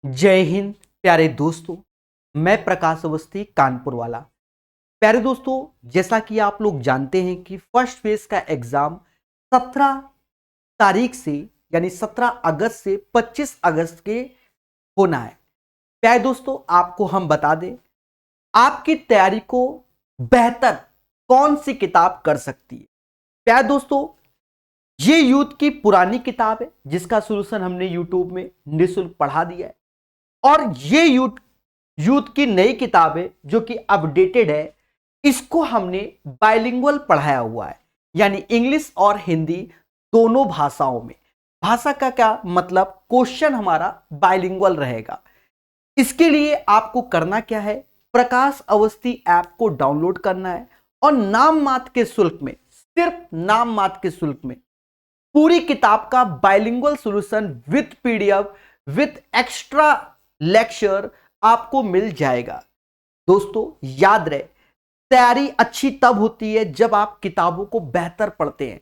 जय हिंद प्यारे दोस्तों। मैं प्रकाश अवस्थी कानपुर वाला। प्यारे दोस्तों, जैसा कि आप लोग जानते हैं कि फर्स्ट फेज का एग्जाम 17 तारीख से यानी 17 अगस्त से 25 अगस्त के होना है। प्यारे दोस्तों, आपको हम बता दें आपकी तैयारी को बेहतर कौन सी किताब कर सकती है। प्यारे दोस्तों, ये यूथ की पुरानी किताब है जिसका सोल्यूशन हमने यूट्यूब में निःशुल्क पढ़ा दिया है, और ये यूथ यूथ की नई किताब है जो कि अपडेटेड है। इसको हमने बाइलिंगुअल पढ़ाया हुआ है, यानी इंग्लिश और हिंदी दोनों भाषाओं में। भाषा का क्या मतलब, क्वेश्चन हमारा बाइलिंगुअल रहेगा। इसके लिए आपको करना क्या है, प्रकाश अवस्थी ऐप को डाउनलोड करना है और नाम मात्र के शुल्क में, सिर्फ नाम मात्र के शुल्क में पूरी किताब का bilingual solution with PDF with extra lecture आपको मिल जाएगा। दोस्तों याद रहे, तैयारी अच्छी तब होती है जब आप किताबों को बेहतर पढ़ते हैं।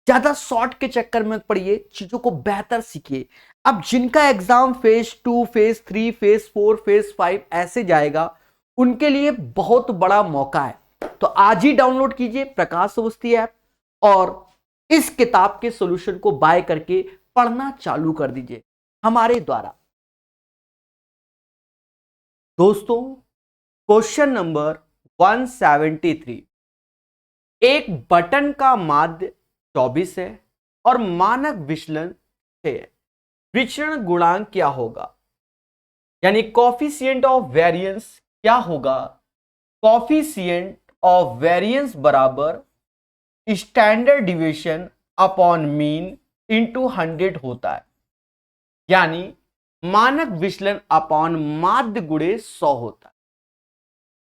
ज्यादा शॉर्ट के चक्कर में पढ़िए, चीजों को बेहतर सीखिए। अब जिनका exam phase 2 phase 3 phase 4 phase 5 ऐसे जाएगा, उनके लिए बहुत बड़ा मौका है। तो आज ही डाउनलोड कीजिए प्रकाश अवस्थी ऐप और इस किताब के सॉल्यूशन को बाय करके पढ़ना चालू कर दीजिए हमारे द्वारा। दोस्तों, क्वेश्चन नंबर 173, एक बटन का माध्य 24 है और मानक विचलन 6 है। विचरण गुणांक क्या होगा, यानी कॉफिशिएंट ऑफ वेरिएंस क्या होगा। कॉफिशिएंट ऑफ वेरिएंस बराबर standard deviation upon mean into 100 होता है, यानी मानक विचलन अपॉन माध्य गुणे 100 होता है।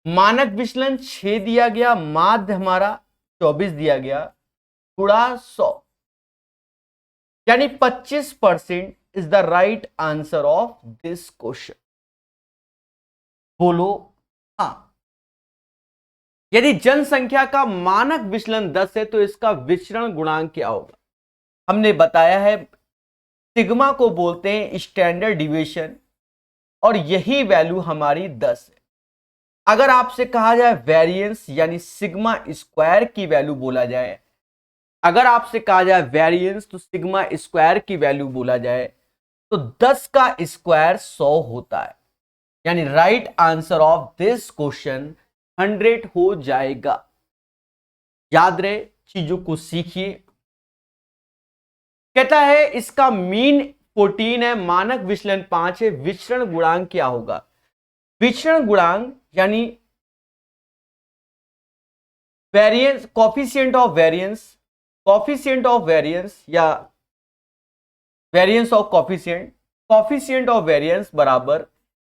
मानक विचलन 6 दिया गया, माध्य हमारा 24 दिया गया, गुणा 100, यानी 25% is the right answer of this question. बोलो हाँ। यदि जनसंख्या का मानक विचलन 10 है तो इसका विचरण गुणांक क्या होगा। हमने बताया है सिग्मा को बोलते हैं स्टैंडर्ड डिविएशन, और यही वैल्यू हमारी 10 है। अगर आपसे कहा जाए वेरिएंस यानी सिग्मा स्क्वायर की वैल्यू बोला जाए, अगर आपसे कहा जाए वेरिएंस तो सिग्मा स्क्वायर की वैल्यू बोला जाए तो 10 का स्क्वायर 100 होता है, यानी right answer of this question 100 हो जाएगा। याद रहे, चीजों को सीखिए। कहता है इसका मीन 14 है, मानक विचलन 5 है, विचरण गुणांक क्या होगा। विचरण गुणांक यानी variance, coefficient of variance, coefficient of variance या variance of coefficient, coefficient of variance बराबर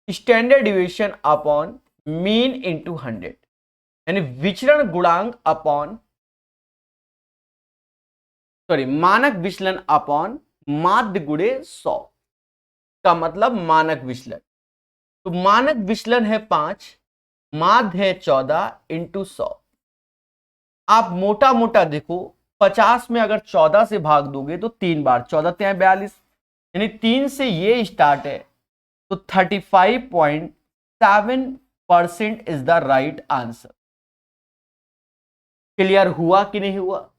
standard deviation upon mean into 100, यानी विचरण गुणांक अपॉन मानक विचलन अपॉन माध्य गुणे 100 का मतलब मानक विचलन। तो मानक विचलन है 5, माध्य है 14 इंटू 100। आप मोटा मोटा देखो, 50 में अगर 14 से भाग दोगे तो 3 बार, 14 3 42, यानी 3 से ये स्टार्ट है, तो 35.7% is the right answer. Clear हुआ कि नहीं हुआ।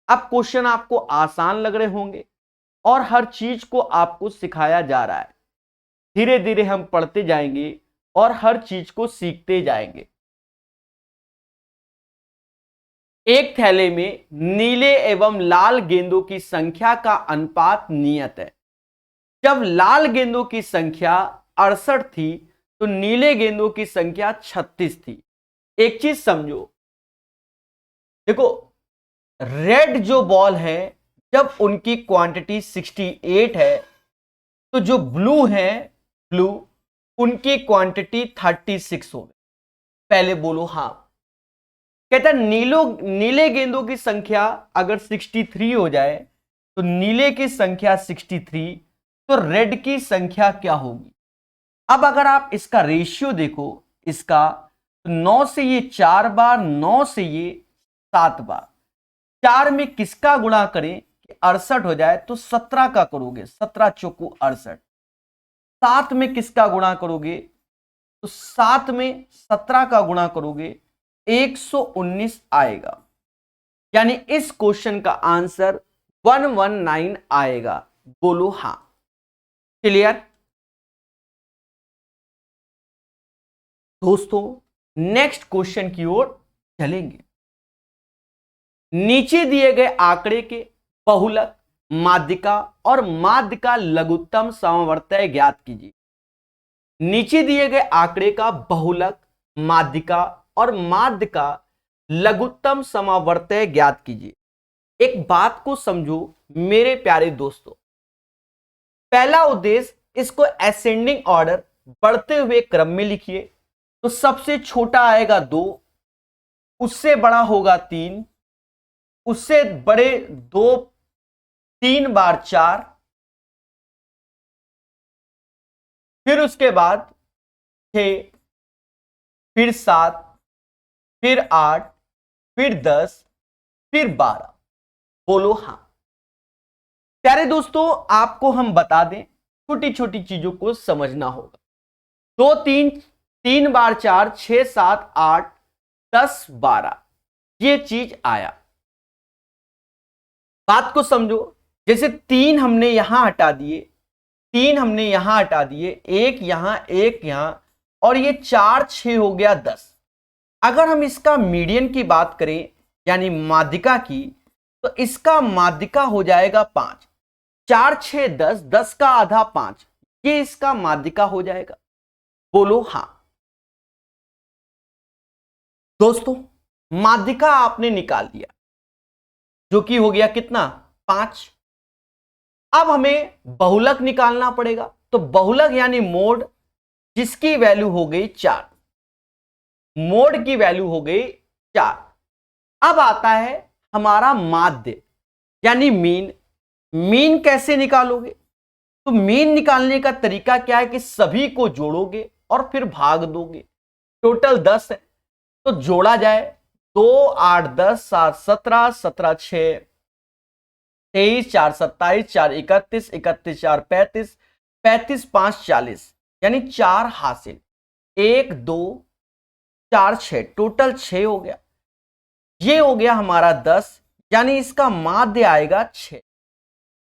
अब क्वेश्चन आपको आसान लग रहे होंगे और हर चीज को आपको सिखाया जा रहा है। धीरे धीरे हम पढ़ते जाएंगे और हर चीज को सीखते जाएंगे। एक थैले में नीले एवं लाल गेंदों की संख्या का अनुपात नियत है। जब लाल गेंदों की संख्या 68 थी तो नीले गेंदों की संख्या 36 थी। एक चीज समझो, देखो रेड जो बॉल है जब उनकी क्वांटिटी 68 है तो जो ब्लू है, ब्लू उनकी क्वांटिटी 36 हो गई। पहले बोलो हाँ। कहता है नीले गेंदों की संख्या अगर 63 हो जाए तो नीले की संख्या 63, तो रेड की संख्या क्या होगी। अब अगर आप इसका रेशियो देखो, इसका 9 से ये 4 बार, 9 से ये 7 बार, 4 में किसका गुणा करें कि 68 हो जाए, तो 17 का करोगे, 17 चौको 68। 7 में किसका गुणा करोगे? तो 7 में 17 का गुणा करोगे 119 आएगा। यानी इस क्वेश्चन का आंसर 119 आएगा। बोलो हां। क्लियर? दोस्तों नेक्स्ट क्वेश्चन की ओर चलेंगे। नीचे दिए गए आंकड़े के बहुलक, माध्यिका और माध्य का लघुत्तम समवर्तय ज्ञात कीजिए। नीचे दिए गए आंकड़े का बहुलक, माध्यिका और माध्य का लघुत्तम समवर्तय ज्ञात कीजिए। एक बात को समझो मेरे प्यारे दोस्तों, पहला उद्देश्य इसको असेंडिंग ऑर्डर बढ़ते हुए क्रम में लिखिए। तो सबसे छोटा आएगा 2, उससे बड़ा होगा 3, उससे बड़े 2, 3 बार 4, फिर उसके बाद 6, फिर 7, फिर 8, फिर 10, फिर 12। बोलो हां। प्यारे दोस्तों आपको हम बता दें, छोटी छोटी चीजों को समझना होगा। 2, 3, 3 बार 4, 6, 7, 8, 10, 12 ये चीज आया। बात को समझो, जैसे 3 हमने यहां हटा दिए, 3 हमने यहां हटा दिए, एक यहां और ये 4, 6 हो गया 10। अगर हम इसका मीडियन की बात करें यानी माध्यिका की, तो इसका माध्यिका हो जाएगा 5। 4, 6, 10, 10 का आधा 5, ये इसका माध्यिका हो जाएगा। बोलो हां। दोस्तों माध्यिका आपने निकाल दिया, जो कि हो गया कितना? 5। अब हमें बहुलक निकालना पड़ेगा। तो बहुलक यानी मोड, जिसकी वैल्यू हो गई 4, मोड की वैल्यू हो गई 4। अब आता है हमारा माध्य यानी मीन। मीन कैसे निकालोगे? तो मीन निकालने का तरीका क्या है कि सभी को जोड़ोगे और फिर भाग दोगे। टोटल 10 है तो जोड़ा जाए, 2, 8, 10, 7, 17, 17, 6, 23, 4, 27, 4, 31, 31, 4, 35, 35, 5, 40, यानी 4 हासिल। 1, 2, 4, 6, टोटल 6 हो गया। ये हो गया हमारा 10, यानी इसका माध्य आएगा 6।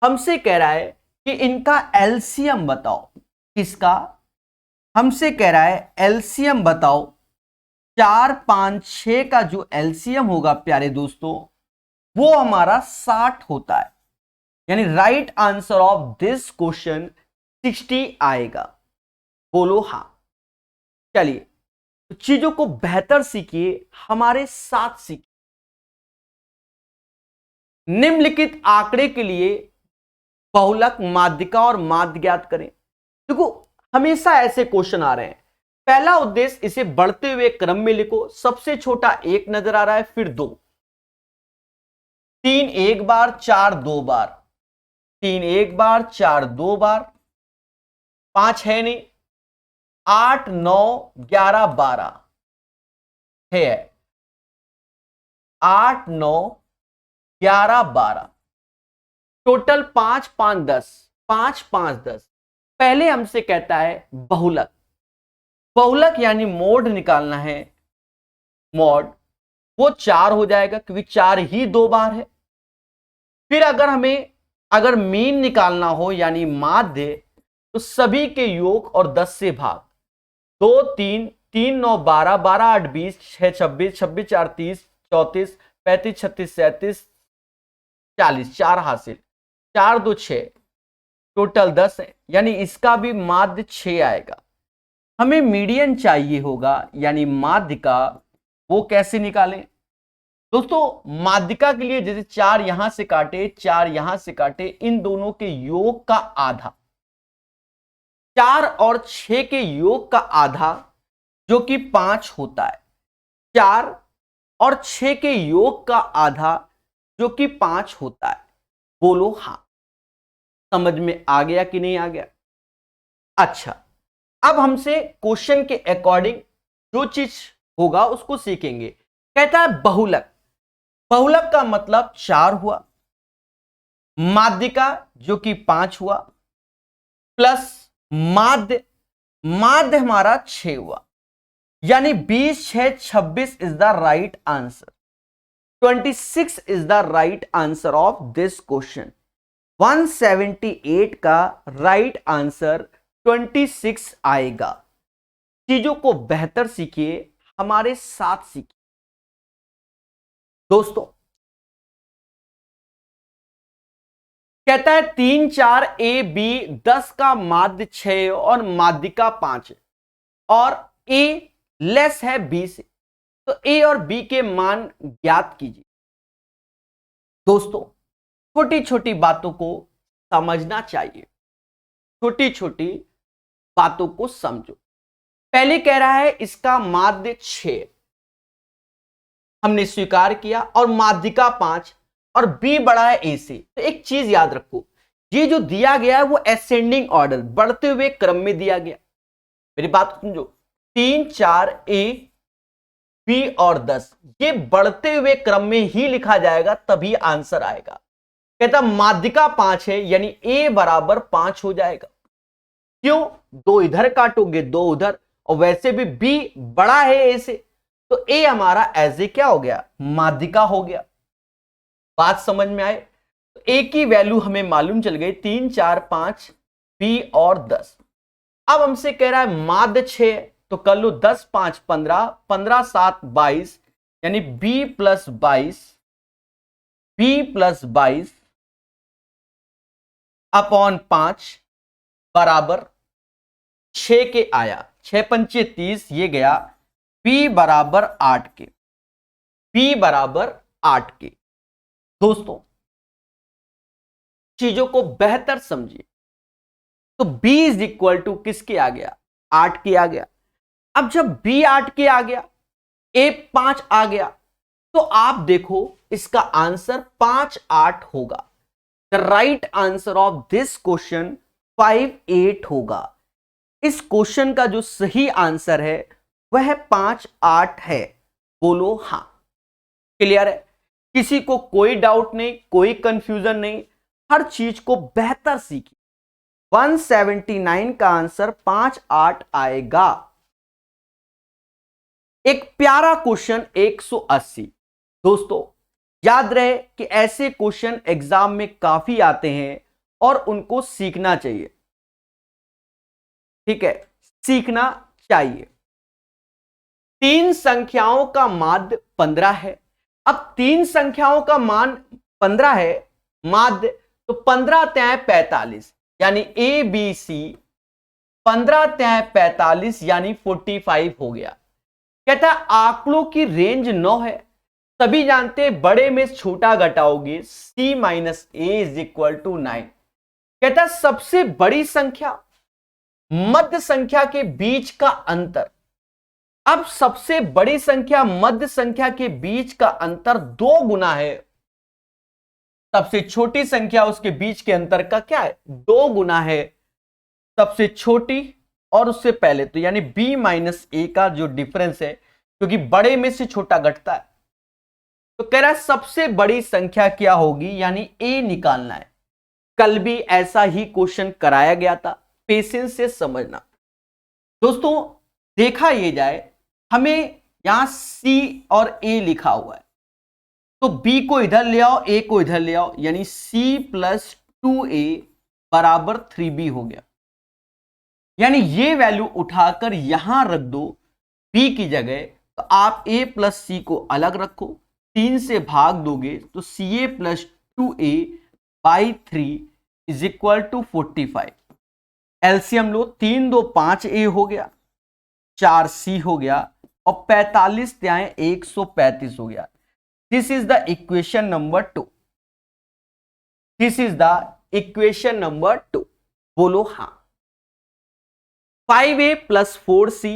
हमसे कह रहा है कि इनका एलसीएम बताओ। किसका? हमसे कह रहा है एलसीएम बताओ। 4, 5, 6 का जो एलसीएम होगा प्यारे दोस्तों, वो हमारा 60 होता है। यानी right answer of this question 60 आएगा। बोलो हां। चलिए तो चीजों को बेहतर सीखिए, हमारे साथ सीखिए। निम्नलिखित आंकड़े के लिए बहुलक, माध्यिका और माध्य ज्ञात करें। देखो हमेशा ऐसे क्वेश्चन आ रहे हैं। पहला उद्देश्य इसे बढ़ते हुए क्रम में लिखो। सबसे छोटा 1 नजर आ रहा है, फिर 2, 3 एक बार, 4 2 बार, 3 एक बार, 4 2 बार, 5 है नहीं, 8 9 11 12 है, 8 9 11 12, टोटल 5 5 10, 5 5 10। पहले हमसे कहता है बहुलक। बहुलक यानी मोड निकालना है। मोड वो 4 हो जाएगा क्योंकि 4 ही 2 बार है। फिर अगर मीन निकालना हो यानी माध्य, तो सभी के योग और 10 से भाग। 2 3 3 9 12 12 8 20 6 26 26 4 30 34 35 36 37 40, 4 हासिल, 4 2 6, टोटल 10 है। यानी इसका भी माध्य 6 आएगा। हमें मीडियन चाहिए होगा यानी माध्य का, वो कैसे निकालें? दोस्तों माध्यिका के लिए जैसे 4 यहां से काटे, 4 यहां से काटे, इन दोनों के योग का आधा, 4 और 6 के योग का आधा जो कि 5 होता है। 4 और 6 के योग का आधा जो कि 5 होता है। बोलो हां। समझ में आ गया कि नहीं आ गया? अच्छा, अब हमसे क्वेश्चन के अकॉर्डिंग जो चीज होगा उसको सीखेंगे। कहता है बहुलक। बहुलक का मतलब 4 हुआ, माध्यिका जो कि 5 हुआ, प्लस माध्य, माध्य हमारा 6 हुआ, यानी 20 6 26 is the right answer. 26 is the right answer of this question. 178 का राइट आंसर 26 आएगा। चीजों को बेहतर सीखिए, हमारे साथ सीखिए। दोस्तों कहता है 3 4 ए बी 10 का माध्य 6 और माध्यिका 5 है और ए लेस है बी से, तो ए और बी के मान ज्ञात कीजिए। दोस्तों छोटी छोटी बातों को समझना चाहिए, छोटी छोटी बातों को समझो। पहले कह रहा है इसका माध्य 6, हमने स्वीकार किया, और माध्यिका 5 और बी बड़ा है ए से। तो एक चीज याद रखो, ये जो दिया गया है वो असेंडिंग ऑर्डर, बढ़ते हुए क्रम में दिया गया। मेरी बात समझो, 3 4 ए बी और 10 ये बढ़ते हुए क्रम में ही लिखा जाएगा, तभी आंसर आएगा। कहता माध्यिका 5 है, यानी ए बराबर 5 हो जाएगा। क्यों? 2 इधर काटोगे 2 उधर, और वैसे भी बी बड़ा है ए से, तो ए हमारा एज ए क्या हो गया? माध्यिका हो गया। बात समझ में आए? तो ए की वैल्यू हमें मालूम चल गई, 3 4 5 बी और 10। अब हमसे कह रहा है माध्य 6, तो कर लो 10 5 15, 15 7 22, यानी बी प्लस 22 अपॉन 5 बराबर 6 के आया। 6 पंचे 30, ये गया बी बराबर 8 के, बी बराबर 8 के। दोस्तों चीजों को बेहतर समझिए। तो b इज इक्वल टू किसके आ गया? 8 के आ गया। अब जब b 8 के आ गया, a 5 आ गया, तो आप देखो इसका आंसर 5 8 होगा। The right answer of this question 5 8 होगा। इस क्वेश्चन का जो सही आंसर है वह 5 8 है। बोलो हां। क्लियर है? किसी को कोई डाउट नहीं, कोई कंफ्यूजन नहीं, हर चीज को बेहतर सीखिए। 179 का आंसर 5 8 आएगा। एक प्यारा क्वेश्चन 180। दोस्तों याद रहे कि ऐसे क्वेश्चन एग्जाम में काफी आते हैं और उनको सीखना चाहिए। ठीक है, सीखना चाहिए। 3 संख्याओं का माध्य 15 है। अब 3 संख्याओं का मान 15 है माध्य, तो 15 त्याय 45, यानी ए बी सी 15 त्याय 45 यानी 45 हो गया। कहता है आंकड़ों की रेंज 9 है। सभी जानते हैं बड़े में छोटा घटाओगे c minus A is equal to 9। कहता है सबसे बड़ी संख्या मध्य संख्या के बीच का अंतर। अब सबसे बड़ी संख्या मध्य संख्या के बीच का अंतर 2 गुना है, सबसे छोटी संख्या उसके बीच के अंतर का क्या है? 2 गुना है सबसे छोटी और उससे पहले, तो यानी b माइनस ए का जो डिफरेंस है, क्योंकि बड़े में से छोटा घटता है। तो कह रहा है सबसे बड़ी संख्या क्या होगी, यानी a निकालना है। कल भी ऐसा ही क्वेश्चन कराया गया था, पेशेंस से समझना। दोस्तों देखा ये जाए, हमें यहां c और a लिखा हुआ है, तो b को इधर ले आओ, a को इधर ले आओ, यानी c प्लस 2a बराबर 3b हो गया। यानी ये वैल्यू उठाकर यहां रख दो b की जगह, तो आप a प्लस c को अलग रखो, 3 से भाग दोगे तो ca plus 2a by 3 is equal to 45। LCM लो, 3 2 5a हो गया, 4c हो गया, और 45 त्याएं 135 हो गया। This is the equation number 2। This is the equation number 2। बोलो हां। 5a plus 4c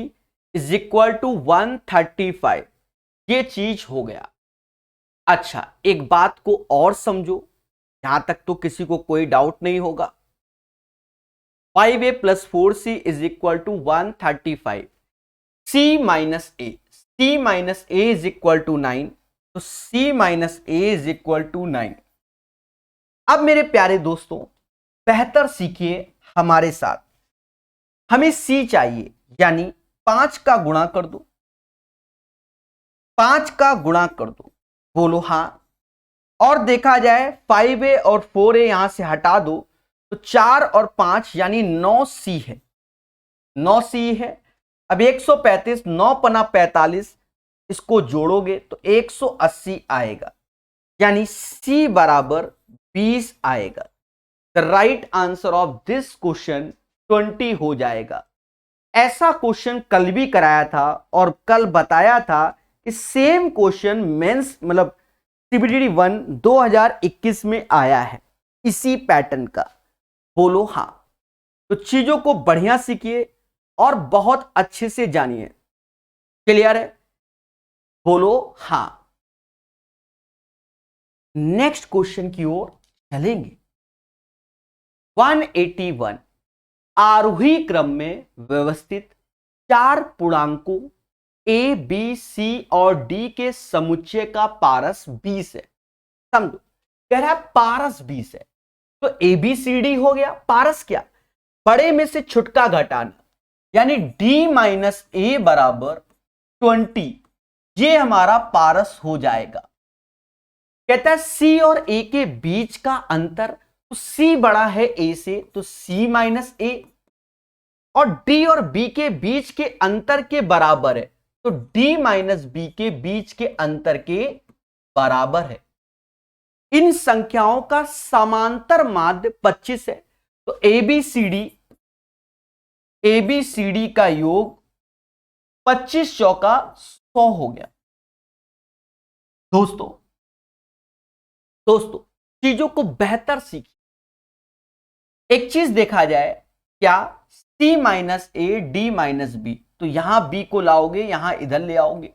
is equal to 135। ये चीज हो गया। अच्छा एक बात को और समझो, यहां तक तो किसी को कोई डाउट नहीं होगा। 5a plus 4c is equal to 135। c minus A, c minus A is equal to 9, तो c minus A is equal to 9। अब मेरे प्यारे दोस्तों बेहतर सीखिए हमारे साथ। हमें सी चाहिए, यानी 5 का गुणा कर दो, 5 का गुणा कर दो, बोलो हाँ। और देखा जाए 5a और 4a यहां से हटा दो तो 4 और 5 यानी 9c है, 9c है। अब 135, 9 पना 45, इसको जोड़ोगे तो 180 आएगा, यानी c बराबर 20 आएगा। The right answer of this question 20 हो जाएगा। ऐसा क्वेश्चन कल भी कराया था और कल बताया था कि सेम क्वेश्चन मेंस मतलब सीबीडीडी 1 2021 में आया है इसी पैटर्न का, बोलो हाँ। तो चीजों को बढ़िया सीखिए और बहुत अच्छे से जानिए। क्लियर है? बोलो हाँ। नेक्स्ट क्वेश्चन की ओर चलेंगे। 181 आरोही क्रम में व्यवस्थित 4 पूर्णांकों ए बी सी और डी के समुच्चय का पारस 20 है। समझो, कह रहा है पारस 20 है तो ए बी सी डी हो गया। पारस क्या? बड़े में से छुटका घटाना, यानी डी माइनस ए बराबर 20, ये हमारा पारस हो जाएगा। कहता है सी और ए के बीच का अंतर, तो सी बड़ा है ए से तो सी माइनस ए, और डी और बी के बीच के अंतर के बराबर है तो डी माइनस बी के बीच के अंतर के बराबर है। इन संख्याओं का समांतर माध्य 25 है तो एबीसीडी का योग 25 चौका 100 हो गया। दोस्तों चीजों को बेहतर सीखिए। एक चीज देखा जाए, क्या C minus A D minus B, तो यहां बी को लाओगे यहां इधर ले आओगे।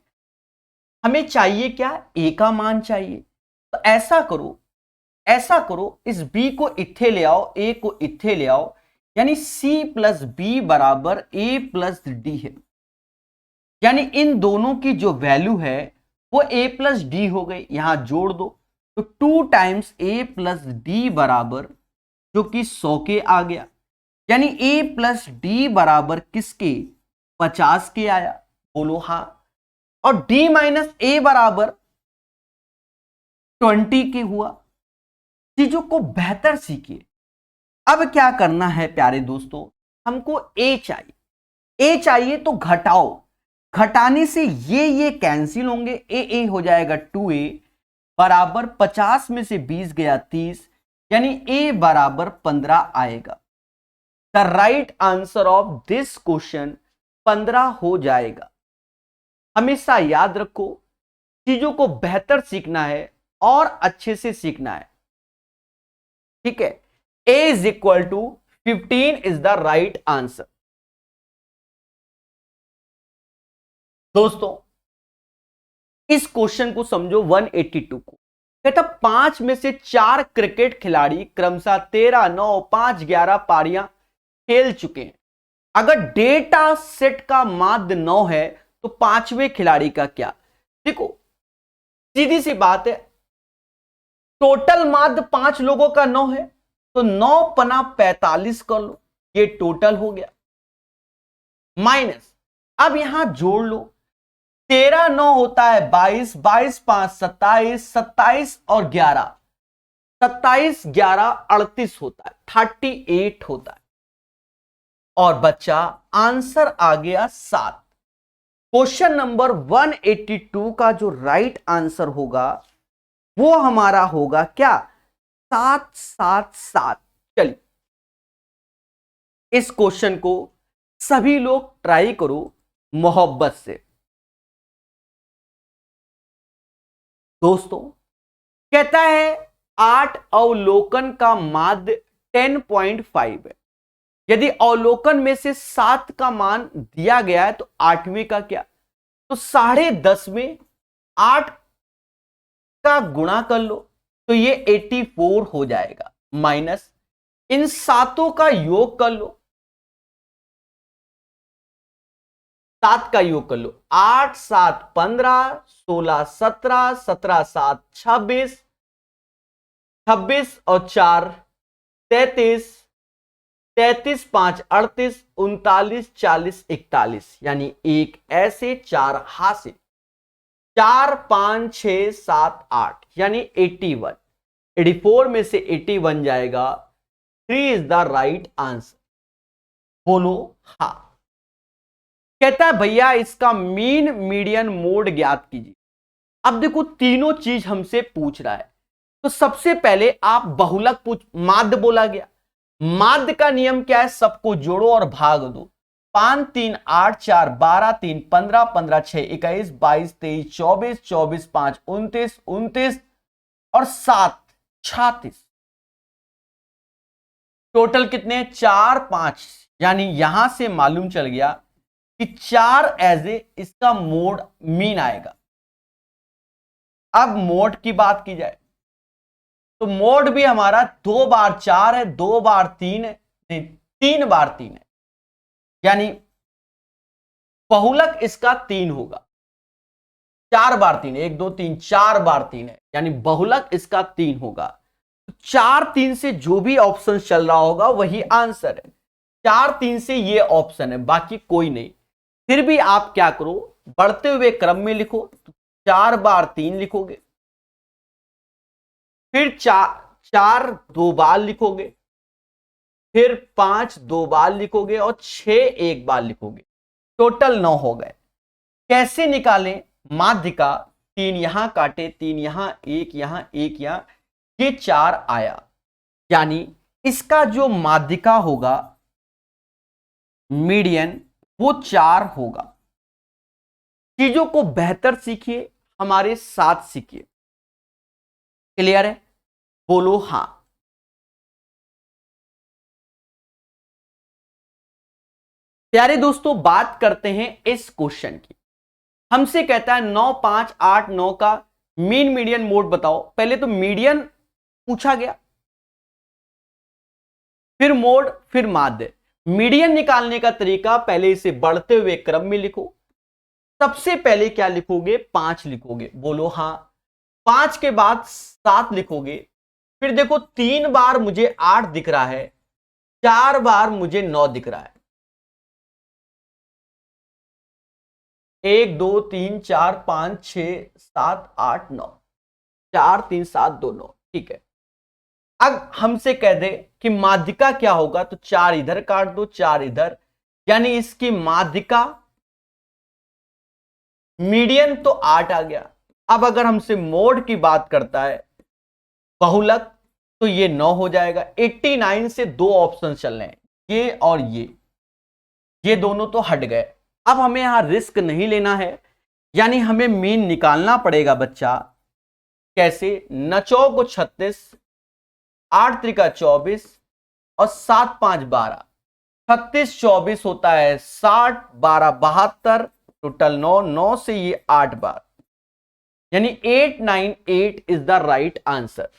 हमें चाहिए क्या? ए का मान चाहिए। तो ऐसा करो इस बी को इत्थे ले आओ, ए को इत्थे ले आओ, यानी सी प्लस बी बराबर ए प्लस डी है। यानी इन दोनों की जो वैल्यू है वो ए प्लस डी हो गई, यहां जोड़ दो तो 2 टाइम्स ए प्लस डी बराबर जो कि 100 के आ गया, यानी ए प्लस डी बराबर किसके? 50 के आया, बोलो हाँ। और डी माइनस ए बराबर 20 के हुआ। चीजों को बेहतर सीखिए। अब क्या करना है प्यारे दोस्तों, हमको ए चाहिए तो घटाओ, घटाने से ये कैंसिल होंगे, ए हो जाएगा 2a बराबर 50 में से 20 गया 30, यानी a बराबर 15 आएगा। The right answer of this question 15 हो जाएगा। हमेशा याद रखो, चीजों को बेहतर सीखना है और अच्छे से सीखना है, ठीक है। a is equal to 15 is the right answer. दोस्तों इस क्वेश्चन को समझो, 182 को कहता 5 में से 4 क्रिकेट खिलाड़ी क्रमशः 13, 9, 5, 11 पारियां खेल चुके हैं। अगर डेटा सेट का माध्य 9 है तो 5वें खिलाड़ी का क्या? देखो सीधी सी बात है, टोटल माध्य 5 लोगों का 9 है तो 9 पना 45 कर लो, ये टोटल हो गया, माइनस अब यहां जोड़ लो, 13 9 होता है 22, 22 5 27, 27 और 11, 27 11 38 होता है, 38 होता है। और बच्चा आंसर आ गया 7। क्वेश्चन नंबर 182 का जो राइट आंसर होगा वो हमारा होगा क्या? 777। चलिए इस क्वेश्चन को सभी लोग ट्राई करो मोहब्बत से। दोस्तों कहता है 8 अवलोकन का माध्य 10.5 है। यदि अवलोकन में से 7 का मान दिया गया है तो 8वें का क्या? तो 10.5 में 8 का गुणा कर लो तो ये 84 हो जाएगा, माइनस इन सातों का योग कर लो, 7 का योग कर लो, 8 7 15, 16 17, 17 7 26, 26 और 4 33, 33 5 38 39 40 41, यानी एक ऐसे 4 हासिल, 4 5 6 7 8, यानी 81। 84 में से 80 बन जाएगा। 3 इज द राइट आंसर। बोलो हाँ। कहता है भैया इसका मीन मीडियन मोड ज्ञात कीजिए। अब देखो तीनों चीज हमसे पूछ रहा है, तो सबसे पहले आप बहुलक पूछ, माध्य बोला गया। माध्य का नियम क्या है? सबको जोड़ो और भाग दो। 5 3 8 4 12 3 15 15 6 21 22 23 24 24 5 29 29 और 7 36। टोटल कितने? 4 5, यानी यहां से मालूम चल गया कि 4 एज ए इसका मोड मीन आएगा। अब मोड की बात की जाए तो मोड भी हमारा 2 बार 4 है, 2 बार 3 है, 3 बार 3 है, यानी बहुलक इसका 3 होगा। 4 बार 3, 1 2 3 4 बार 3 है, यानी बहुलक इसका 3 होगा। 4 3 से जो भी ऑप्शन चल रहा होगा वही आंसर है। 4 3 से ये ऑप्शन है, बाकी कोई नहीं। फिर भी आप क्या करो, बढ़ते हुए क्रम में लिखो। तो 4 बार 3 लिखोगे, फिर 4 2 बार लिखोगे, फिर 5 2 बार लिखोगे और 6 1 बार लिखोगे। टोटल 9 हो गए। कैसे निकालें माध्य का? 3 यहां काटे, 3 यहां, 1 यहां, 1 यहां, ये 4 आया, यानी इसका जो माध्यिका होगा मीडियन वो 4 होगा। चीजों को बेहतर सीखिए, हमारे साथ सीखिए। क्लियर है? बोलो हां। प्यारे दोस्तों, बात करते हैं इस क्वेश्चन की। हमसे कहता है 9 5 8 9 का मीन मीडियन मोड बताओ। पहले तो मीडियन पूछा गया, फिर मोड, फिर माध्य। मीडियन निकालने का तरीका, पहले इसे बढ़ते हुए क्रम में लिखो। सबसे पहले क्या लिखोगे? 5 लिखोगे। बोलो हां। 5 के बाद 7 लिखोगे। फिर देखो 3 बार मुझे 8 दिख रहा है, 4 बार मुझे 9 दिख रहा है। 1 2 3 4 5 6 7 8 9, 4 3 7 2 9। ठीक है। अब हमसे कह दे कि माध्यिका क्या होगा, तो 4 इधर काट दो, 4 इधर, यानी इसकी माध्यिका मीडियन तो 8 आ गया। अब अगर हमसे मोड की बात करता है बहुलक, तो ये 9 हो जाएगा। 89 से 2 ऑप्शन चल रहे हैं, ये और ये दोनों तो हट गए। अब हमें यहां रिस्क नहीं लेना है, यानी हमें मीन निकालना पड़ेगा बच्चा। कैसे? 9 को 36, 8 त्रिका 24 और 7 5 12। 36 24 होता है 60, 12 72, टोटल 9, 9 से ये 8 बार, यानी 898 is the right answer.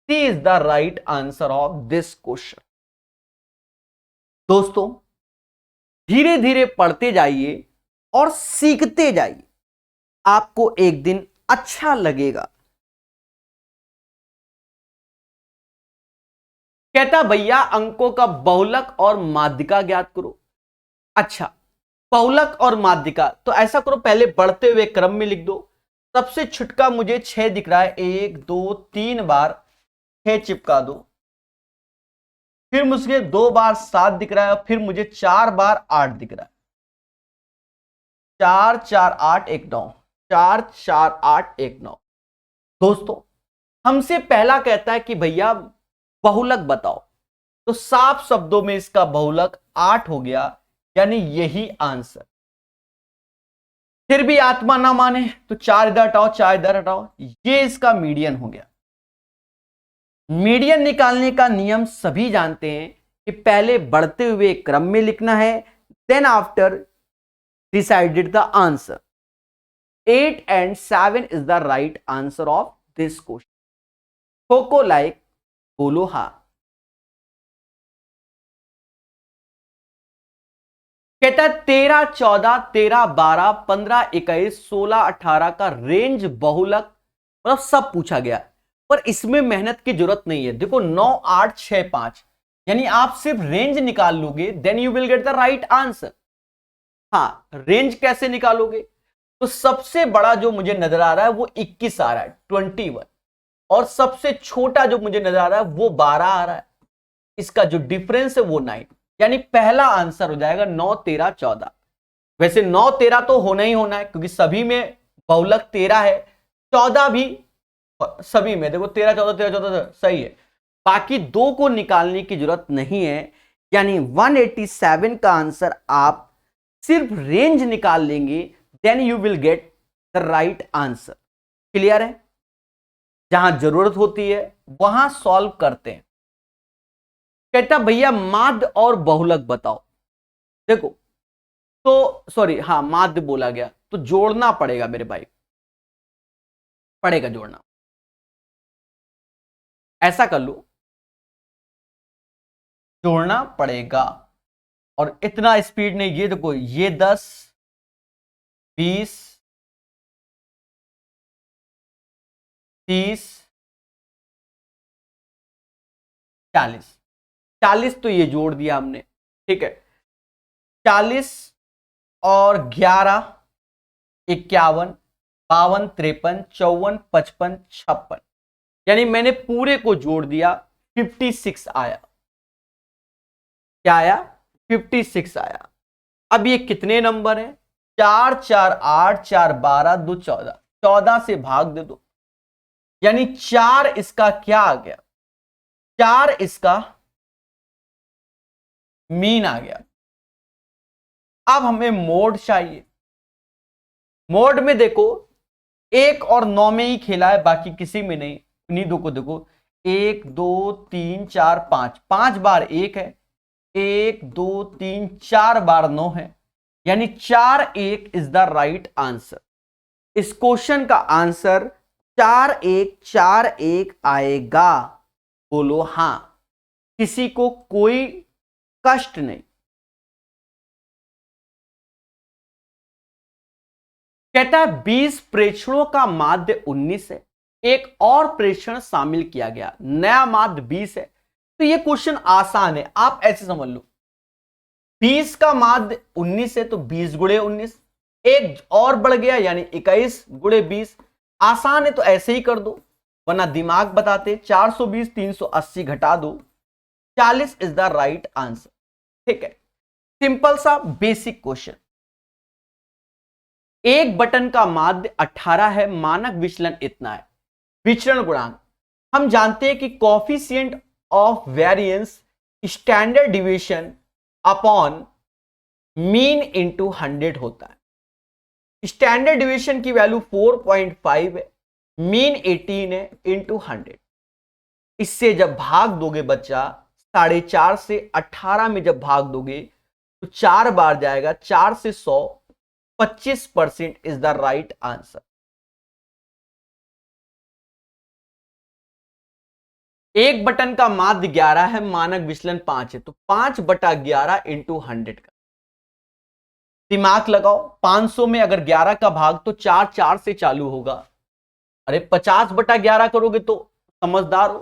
C is the right answer of this question. दोस्तों, धीरे धीरे पढ़ते जाइए और सीखते जाइए, आपको एक दिन अच्छा लगेगा। कहता भैया अंकों का बहुलक और माध्यिका ज्ञात करो। अच्छा, बहुलक और माध्यिका, तो ऐसा करो पहले बढ़ते हुए क्रम में लिख दो। सबसे छुटका मुझे 6 दिख रहा है, 1 2 3 बार 6 चिपका दो। फिर मुझे 2 बार 7 दिख रहा है और फिर मुझे 4 बार 8 दिख रहा है। 4 4 8 1 9, 4 4 8 1 9। दोस्तों, हमसे पहला कहता है कि भैया बहुलक बताओ, तो साफ शब्दों में इसका बहुलक 8 हो गया, यानी यही आंसर। फिर भी आत्मा ना माने तो 4 इधर हटाओ, 4 इधर हटाओ, ये इसका मीडियन हो गया। मीडियन निकालने का नियम सभी जानते हैं कि पहले बढ़ते हुए क्रम में लिखना है, then after decided the answer. 8 and 7 is the right answer of this question. खोको लाइक बोलो हा। कहता है 13 14 13 12 15 21 16 18 का रेंज बहुलक, मतलब सब पूछा गया, पर इसमें मेहनत की जरूरत नहीं है। देखो 9 8 6 5, यानी आप सिर्फ रेंज निकाल लोगे, then you will get the right answer. हाँ, रेंज कैसे निकालोगे? तो सबसे बड़ा जो मुझे नजर आ रहा है वो 21 आ रहा है, 21, और सबसे छोटा जो मुझे नजर आ रहा है वो 12 आ रहा है। इसका जो डिफरेंस है वो 9, यानी पहला आंसर हो जाएगा 9, 13, 14। वैसे 9, 13 तो होना ही होना है क्योंकि सभी में बहुलक 13 है, 14 भी सभी में, देखो 13, 14, 13, 14 सही है। बाकी दो को निकालने की जरूरत नहीं है, यानी 187 का आंसर आप सिर्फ रेंज निकाल लेंगे, then you will get the right answer. Clear है? जहां जरूरत होती है वहां सॉल्व करते हैं। कहता भैया माध्य और बहुलक बताओ। देखो तो सॉरी, हाँ माध्य बोला गया, तो जोड़ना पड़ेगा मेरे भाई, पड़ेगा जोड़ना। ऐसा कर लो, जोड़ना पड़ेगा। और इतना स्पीड नहीं, ये देखो ये 10, 20, 30, 40, 40 तो ये जोड़ दिया हमने, ठीक है। 40 और 11, 51, 52, 53, 54, 55, 56, यानी मैंने पूरे को जोड़ दिया, 56 आया। क्या आया? 56 आया। अब ये कितने नंबर है? 4, 4, 8, 4, 12, 2, 14, 14 से भाग दे दो, यानी 4 इसका क्या आ गया? 4 इसका मीन आ गया। अब हमें मोड चाहिए। मोड में देखो 1 और 9 में ही खेला है, बाकी किसी में नहीं। इन्हीं दो को देखो, 1, 2, 3, 4, 5, 5 बार 1 है, 1, 2, 3, 4 बार 9 है, यानी 4, 1 इज द राइट आंसर। इस क्वेश्चन का आंसर 4, 1, 4, 1 आएगा। बोलो हां, किसी को कोई कष्ट नहीं। कहता है 20 प्रेक्षणों का माध्य 19 है, एक और प्रेक्षण शामिल किया गया, नया माध्य 20 है। तो ये क्वेश्चन आसान है, आप ऐसे समझ लो 20 का माध्य 19 है तो 20 गुणे 19, एक और बढ़ गया यानी 21 गुणे 20। आसान है तो ऐसे ही कर दो, वरना दिमाग बताते 420 380 घटा दो, 40 इज द राइट आंसर। ठीक है, सिंपल सा बेसिक क्वेश्चन। एक बटन का माध्य 18 है, मानक विचलन इतना है। विचलन गुणांक हम जानते हैं कि coefficient of variance standard deviation upon mean into 100 होता है। स्टैंडर्ड डिविएशन की वैल्यू 4.5 है, मीन 18 है, इंटू 100। इससे जब भाग दोगे बच्चा 4.5 से 18 में जब भाग दोगे तो 4 बार जाएगा, 4 से 100, 25% इज द राइट आंसर। एक बटन का माध्य 11 है, मानक विचलन 5 है, तो 5/11 इंटू 100 का दिमाग लगाओ। 500 में अगर 11 का भाग तो 4 4 से चालू होगा। अरे 50/11 करोगे तो समझदार हो,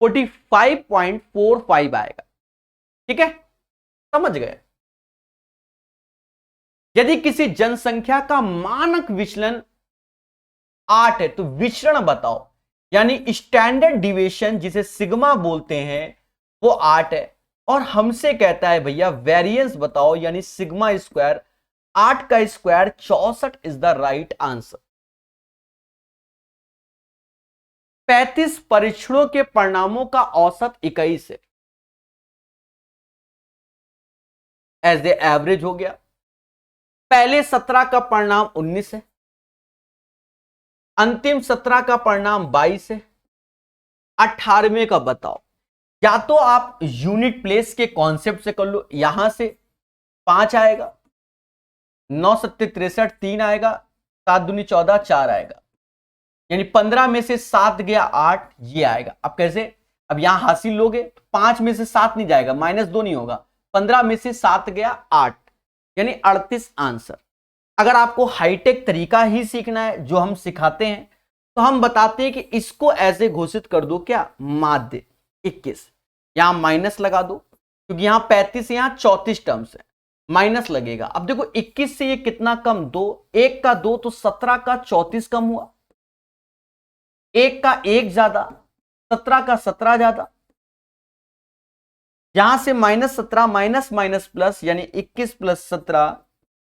45.45 आएगा। ठीक है, समझ गए। यदि किसी जनसंख्या का मानक विचलन 8 है तो विचरण बताओ, यानी स्टैंडर्ड डिविएशन जिसे सिग्मा बोलते हैं वो 8 है, और हमसे कहता है भैया वेरिएंस बताओ, यानी सिग्मा स्क्वायर। 8 का square 64 is the right answer. 35 परीक्षणों के परिणामों का औसत 21 है, एज ए एवरेज हो गया। पहले 17 का परिणाम 19 है, अंतिम 17 का परिणाम 22 है, 18वें का बताओ। या तो आप यूनिट प्लेस के कॉन्सेप्ट से कर लो, यहां से 5 आएगा, 9 7 63 3 आएगा, 7 दूनी 14 4 आएगा, यानी 15 में से 7 गया 8, ये आएगा। अब कैसे? अब यहां हासिल लोगे तो 5 में से 7 नहीं जाएगा, -2 नहीं होगा, 15 में से 7 गया 8, यानी 38 आंसर। अगर आपको हाईटेक तरीका ही सीखना है जो हम सिखाते हैं, तो हम बताते हैं कि इसको ऐसे घोषित कर दो, क्या? माध्य 21। यहां माइनस लगा दो, क्योंकि यहां 35 है, यहां 34 टर्म्स है, माइनस लगेगा। अब देखो 21 से ये कितना कम, 2, 1 का 2 तो 17 का 34 कम हुआ, 1 का 1 ज्यादा, 17 का 17 ज्यादा, यहां से -17 माइनस माइनस प्लस, यानी 21 प्लस 17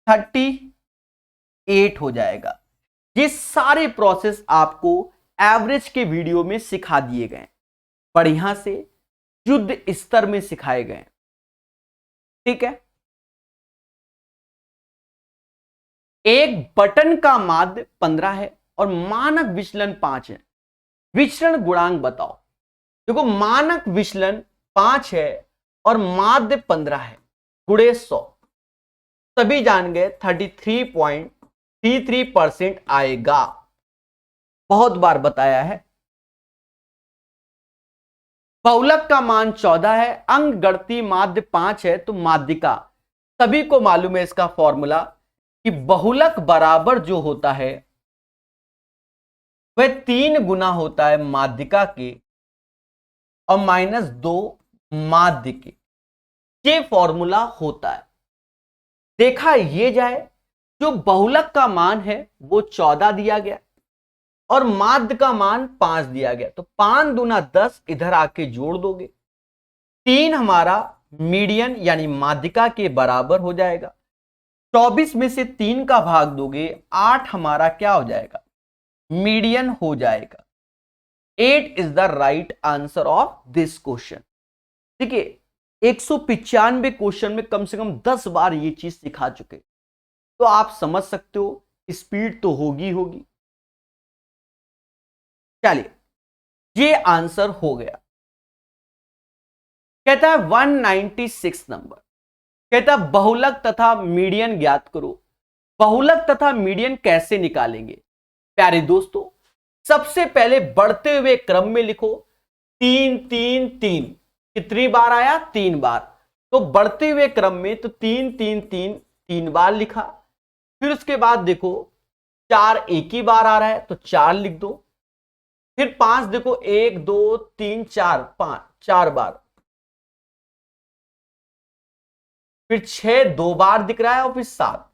38 हो जाएगा। ये सारे प्रोसेस आपको एवरेज के वीडियो में सिखा दिए गए, बढ़िया से युद्ध स्तर में सिखाए गए, ठीक है। एक बटन का माध्य 15 है और मानक विचलन 5 है, विचलन गुणांक बताओ। देखो मानक विचलन 5 है और माध्य 15 है, गुणे 100, सभी जान गए 33.33% आएगा, बहुत बार बताया है। बहुलक का मान 14 है, अंक गणती माध्य 5 है, तो माध्यिका, सभी को मालूम है इसका फॉर्मूला कि बहुलक बराबर जो होता है वह 3 गुना होता है माध्यिका के और -2 माध्य के, ये फॉर्मूला होता है। देखा ये जाए, जो बहुलक का मान है वो 14 दिया गया और माध्य का मान 5 दिया गया, तो 5 दूना 10 इधर आके जोड़ दोगे, 3 हमारा मीडियन यानी माध्यिका के बराबर हो जाएगा, 24 में से 3 का भाग दोगे, 8 हमारा क्या हो जाएगा, मीडियन हो जाएगा। 8 is the right answer of this question. देखिए 195 क्वेश्चन में कम से कम 10 बार ये चीज सिखा चुके, तो आप समझ सकते हो स्पीड तो होगी होगी। चलिए ये आंसर हो गया। कहता है 196 नंबर, कहता है बहुलक तथा मीडियन ज्ञात करो। बहुलक तथा मीडियन कैसे निकालेंगे? प्यारे दोस्तों, सबसे पहले बढ़ते हुए क्रम में लिखो, 3 3 3, कितनी बार आया, 3 बार, तो बढ़ते हुए क्रम में तो 3 3 3 3 बार लिखा। फिर उसके बाद देखो 4 एक ही बार आ रहा है तो 4 लिख दो। फिर 5 देखो 1 2 3 4 5 4 बार। फिर 6 2 बार दिख रहा है और फिर 7,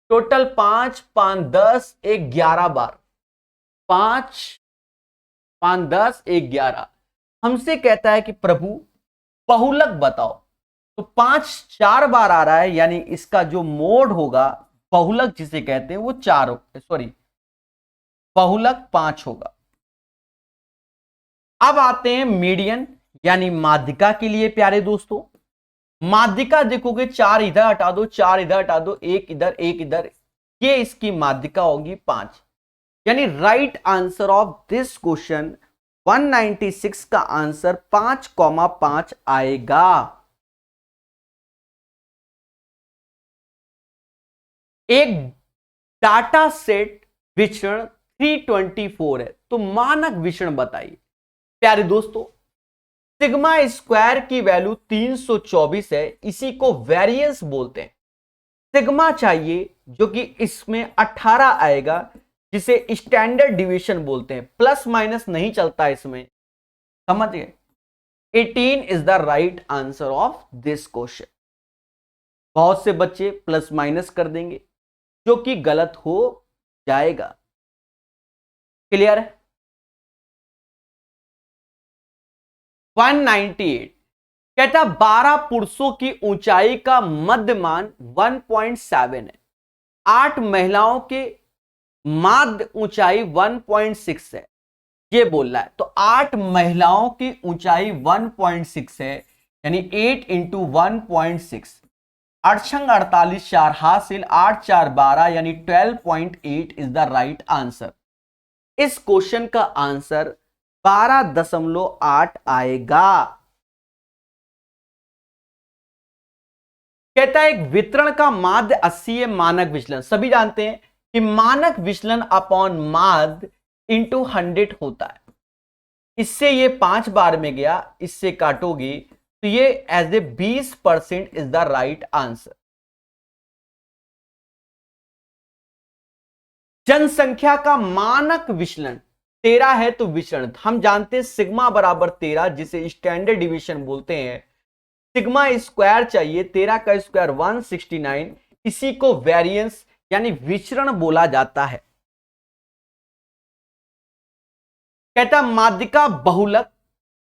टोटल 5 5 10 1 11 बार, 5 5 10 1 11। हमसे कहता है कि प्रभु बहुलक बताओ, तो 5 4 बार आ रहा है, यानी इसका जो मोड होगा बहुलक जिसे कहते हैं वो 4, सॉरी बहुलक 5 होगा। अब आते हैं मीडियन यानी माध्यिका के लिए। प्यारे दोस्तों, माध्यिका देखोगे 4 इधर हटा दो, 4 इधर हटा दो, 1 इधर 1 इधर, ये इसकी माध्यिका होगी 5, यानी right answer of this question 196 का आंसर 5,5 आएगा। एक डाटा सेट विचरण 324 है, तो मानक विचरण बताइए। प्यारे दोस्तों, सिग्मा स्क्वायर की वैल्यू 324 है, इसी को वेरिएंस बोलते हैं। सिग्मा चाहिए जो कि इसमें 18 आएगा, जिसे स्टैंडर्ड डिवीजन बोलते हैं, प्लस माइनस नहीं चलता इसमें, समझ गए। 18 is the right answer of this question. बहुत से बच्चे प्लस माइनस कर देंगे जो कि गलत हो जाएगा। क्लियर है? 198 कहता 12 पुरुषों की ऊंचाई का मध्यमान 1.7 है, 8 महिलाओं के माध्य ऊंचाई 1.6 है, ये बोल रहा है। तो 8 महिलाओं की ऊंचाई 1.6 है, यानी 8 इंटू 1.6, 8 48 4 हासिल 8 4 12, यानी 12.8 इज द राइट आंसर। इस क्वेश्चन का आंसर 12.8 आएगा। कहता है एक वितरण का माध्य 80 है, मानक विचलन, सभी जानते हैं कि मानक विचलन अपॉन माध्य इंटू 100 होता है। इससे ये 5 बार में गया, इससे काटोगे तो ये as a 20% is the right answer. जनसंख्या का मानक विचलन 13 है तो विचरण, हम जानते हैं सिग्मा बराबर 13, जिसे स्टैंडर्ड डिवीजन बोलते हैं। सिग्मा स्क्वायर चाहिए, 13 का स्क्वायर 169, इसी को वेरिएंस यानी विचरण बोला जाता है। कहता माध्यिका बहुलक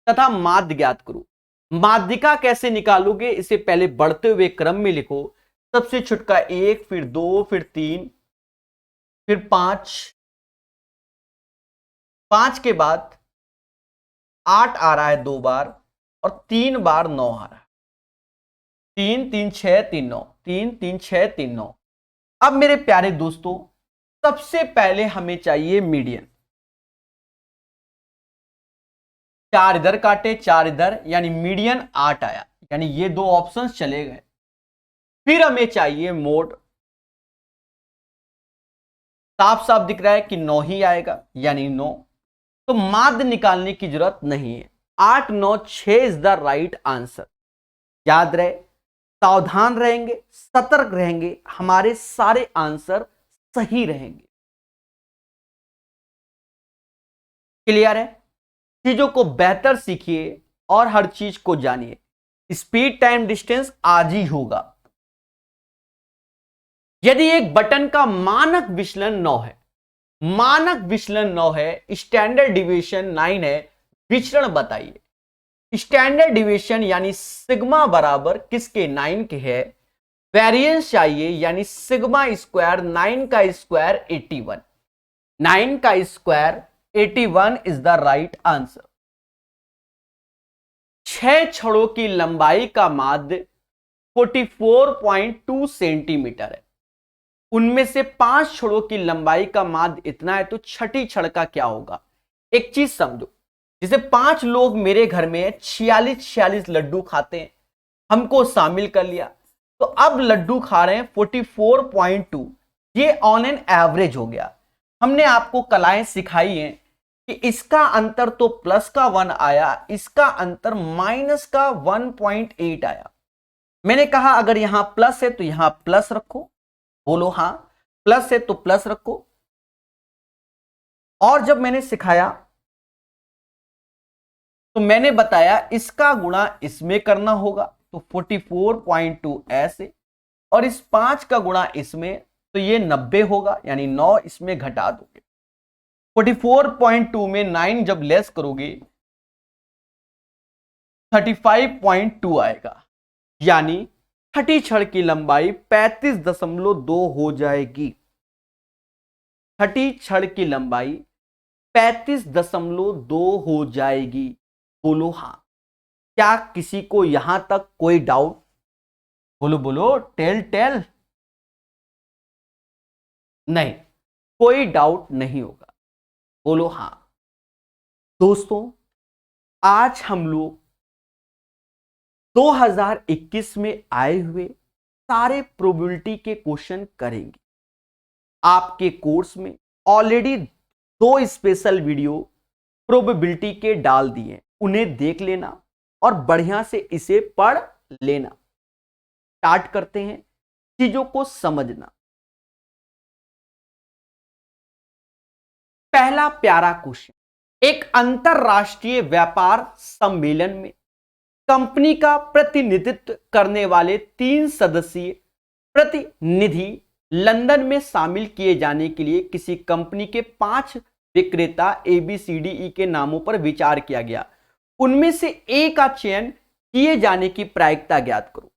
तथा माध्य ज्ञात करो। माध्यिका कैसे निकालोगे, इसे पहले बढ़ते हुए क्रम में लिखो। सबसे छुटका 1, फिर 2, फिर 3, फिर 5, 5 के बाद 8 आ रहा है 2 बार, और 3 बार 9 आ रहा है। 3 3 6 3 9, 3 3 6 3 9। अब मेरे प्यारे दोस्तों, सबसे पहले हमें चाहिए मीडियन। 4 इधर काटे, 4 इधर, यानी मीडियन 8 आया, यानी ये 2 ऑप्शंस चले गए। फिर हमें चाहिए मोड। साफ साफ दिख रहा है कि 9 ही आएगा, यानी 9, तो माध्य निकालने की जरूरत नहीं है। 8 9 6 इज द राइट आंसर। याद रहे, सावधान रहेंगे, सतर्क रहेंगे, हमारे सारे आंसर सही रहेंगे। क्लियर है? चीजों को बेहतर सीखिए और हर चीज को जानिए। स्पीड टाइम डिस्टेंस आज ही होगा। यदि एक बटन का मानक विचलन 9 है, मानक विचलन 9 है, स्टैंडर्ड डिविएशन 9 है, विचरण बताइए। स्टैंडर्ड डिविएशन यानी सिग्मा बराबर किसके, 9 के है। वेरिएंस चाहिए, यानी सिग्मा स्क्वायर 9 का स्क्वायर 81, 9 का square 81 is the right answer. 6 छड़ों की लंबाई का माध्य 44.2 सेंटीमीटर है। उनमें से 5 छड़ों की लंबाई का माध्य इतना है, तो छठी छड़ का क्या होगा। एक चीज समझो, जैसे 5 लोग मेरे घर में 46 लड्डू खाते हैं, हमको शामिल कर लिया, तो अब लड्डू खा रहे हैं 44.2, ये ऑन एन एवरेज हो गया। हमने आपको कलाएं सिखाई हैं कि इसका अंतर तो प्लस का 1 आया, इसका अंतर माइनस का 1.8 आया। मैंने कहा अगर यहां प्लस है तो यहां प्लस रखो, बोलो हां, प्लस है तो प्लस रखो। और जब मैंने सिखाया तो मैंने बताया इसका गुणा इसमें करना होगा, तो 44.2 ऐसे, और इस 5 का गुणा इसमें, तो ये 90 होगा, यानी 9 इसमें घटा दोगे। 44.2 में 9 जब लेस करोगे 35.2 आएगा, यानी छठी छड़ की लंबाई 35.2 हो जाएगी। छठी छड़ की लंबाई 35.2 हो जाएगी। बोलो हां। क्या किसी को यहां तक कोई डाउट? बोलो बोलो, टेल टेल। नहीं, कोई डाउट नहीं होगा, बोलो हां। दोस्तों, आज हम लोग 2021 में आए हुए सारे प्रोबेबिलिटी के क्वेश्चन करेंगे। आपके कोर्स में ऑलरेडी 2 स्पेशल वीडियो प्रोबेबिलिटी के डाल दिए, उन्हें देख लेना और बढ़िया से इसे पढ़ लेना। स्टार्ट करते हैं चीजों को समझना। पहला प्यारा क्वेश्चन, एक अंतरराष्ट्रीय व्यापार सम्मेलन में कंपनी का प्रतिनिधित्व करने वाले 3 सदस्यीय प्रतिनिधि लंदन में शामिल किए जाने के लिए किसी कंपनी के 5 विक्रेता ABCDE के नामों पर विचार किया गया। उनमें से ए का चयन किए जाने की प्रायिकता ज्ञात करो।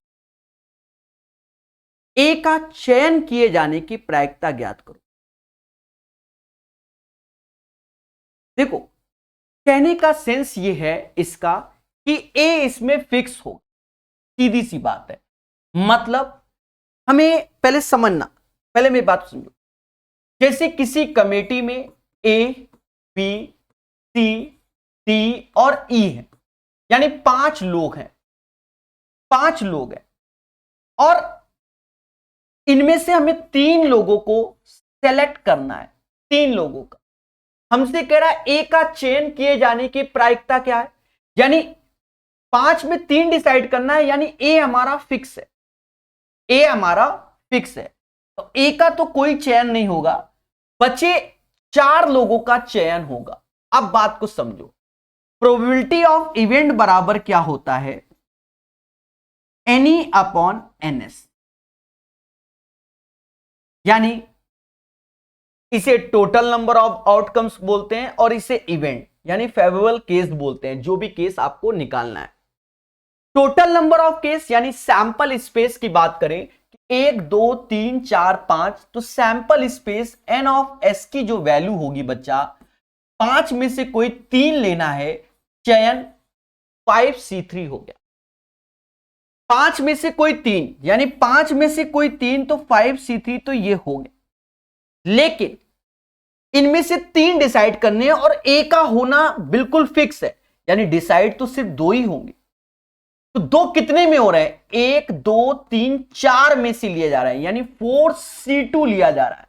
ए का चयन किए जाने की प्रायिकता ज्ञात करो। देखो, कहने का सेंस ये है इसका कि ए इसमें फिक्स हो, सीधी सी बात है। मतलब हमें पहले समझना, पहले मेरी बात समझो। जैसे किसी कमेटी में ए, बी, सी, डी और ई है, यानी 5 लोग हैं, 5 लोग हैं, और इनमें से हमें 3 लोगों को सेलेक्ट करना है। 3 लोगों का हमसे कह रहा है ए का चयन किए जाने की प्रायिकता क्या है, यानी 5 में 3 डिसाइड करना है, यानी ए हमारा फिक्स है। ए हमारा फिक्स है, तो ए का तो कोई चयन नहीं होगा, बचे 4 लोगों का चयन होगा। अब बात को समझो, प्रोबेबिलिटी ऑफ इवेंट बराबर क्या होता है, एनी अपॉन एनएस, यानी इसे टोटल नंबर ऑफ आउटकम्स बोलते हैं और इसे इवेंट यानी फेवरेबल केस बोलते हैं, जो भी केस आपको निकालना है। टोटल नंबर ऑफ केस यानी सैंपल स्पेस की बात करें, 1 2 3 4 5, तो sample space n of S की जो वैल्यू होगी बच्चा, 5 में से कोई 3 लेना है, चयन 5C3 हो गया। 5 में से कोई 3 यानी 5 में से कोई 3 तो 5C3 तो ये हो गया, लेकिन इनमें से 3 डिसाइड करने हैं और ए का होना बिल्कुल फिक्स है, यानी डिसाइड तो सिर्फ 2 ही होंगे। तो 2 कितने में हो रहे हैं, 1 2 3 4 में से लिया जा रहा है, यानी 4C2 लिया जा रहा है।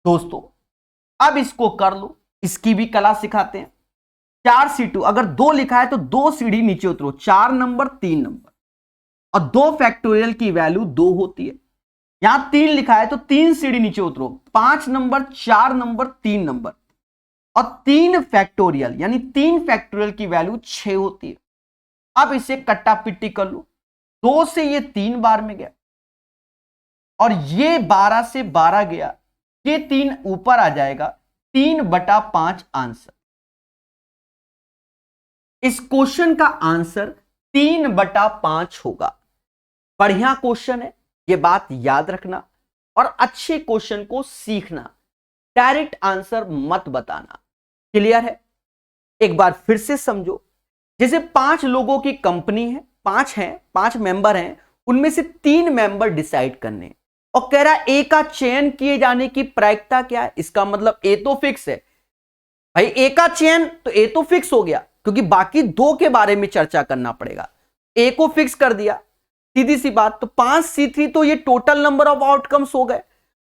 दोस्तों अब इसको कर लो, इसकी भी कला सिखाते हैं। 4C2 अगर 2 लिखा है तो 2 सीढ़ी नीचे उतरो, 4 नंबर 3 नंबर, और 2 फैक्टोरियल की वैल्यू 2 होती है। यहां 3 लिखा है तो 3 सीढ़ी नीचे उतरो, 5 नंबर 4 नंबर 3 नंबर, और 3 फैक्टोरियल यानी 3 फैक्टोरियल की वैल्यू 6 होती है। अब इसे कट्टा पिट्टी कर लो, 2 से ये 3 बार में गया और ये 12 से 12 गया, ये 3 ऊपर आ जाएगा, 3/5 आंसर। इस क्वेश्चन का आंसर 3/5 होगा। बढ़िया क्वेश्चन है, ये बात याद रखना और अच्छे क्वेश्चन को सीखना, डायरेक्ट आंसर मत बताना। क्लियर है? एक बार फिर से समझो, जैसे 5 लोगों की कंपनी है, 5 मेंबर हैं, उनमें से 3 मेंबर डिसाइड करने, और कह रहा है ए का चयन किए जाने की प्रायिकता क्या है। इसका मतलब ए तो फिक्स है भाई, ए का चयन तो ए तो फिक्स हो गया, क्योंकि बाकी 2 के बारे में चर्चा करना पड़ेगा। ए को फिक्स कर दिया, सीधी सी बात, तो 5C3 तो ये टोटल नंबर ऑफ आउटकम्स हो गए,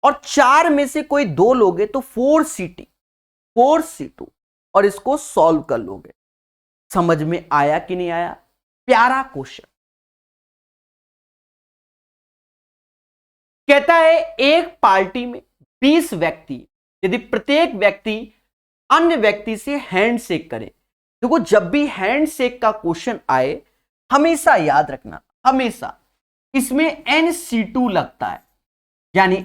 और 4 में से कोई 2 लोगे तो 4C2 और इसको सॉल्व कर लोगे। समझ में आया कि नहीं आया? प्यारा क्वेश्चन। कहता है एक पार्टी में 20 व्यक्ति, यदि प्रत्येक व्यक्ति अन्य व्यक्ति से हैंडशेक करे। देखो जब भी हैंडशेक का क्वेश्चन आए हमेशा याद रखना, हमेशा इसमें NC2 लगता है, यानी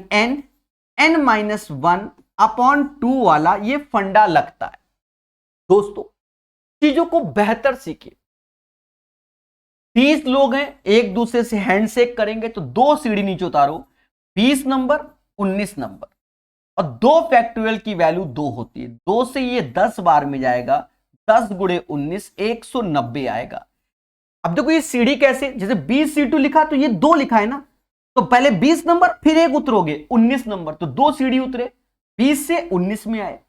n-1/2 वाला ये फंडा लगता है। दोस्तों चीजों को बेहतर सीखिए। 20 लोग हैं, एक दूसरे से हैंडशेक करेंगे तो 2 सीढ़ी नीचे उतारो, 20 नंबर 19 नंबर, और 2 फैक्टोरियल की वैल्यू 2 होती है, 2 से ये 10 बार में जाएगा, 10 गुणे 19 190 आएगा। अब देखो ये सीढ़ी कैसे, जैसे 20C2 लिखा तो ये 2 लिखा है ना, तो पहले 20 नंबर फिर एक उतरोगे 19 नंबर, तो 2 सीढ़ी उतरे, 20 से 19 में आए,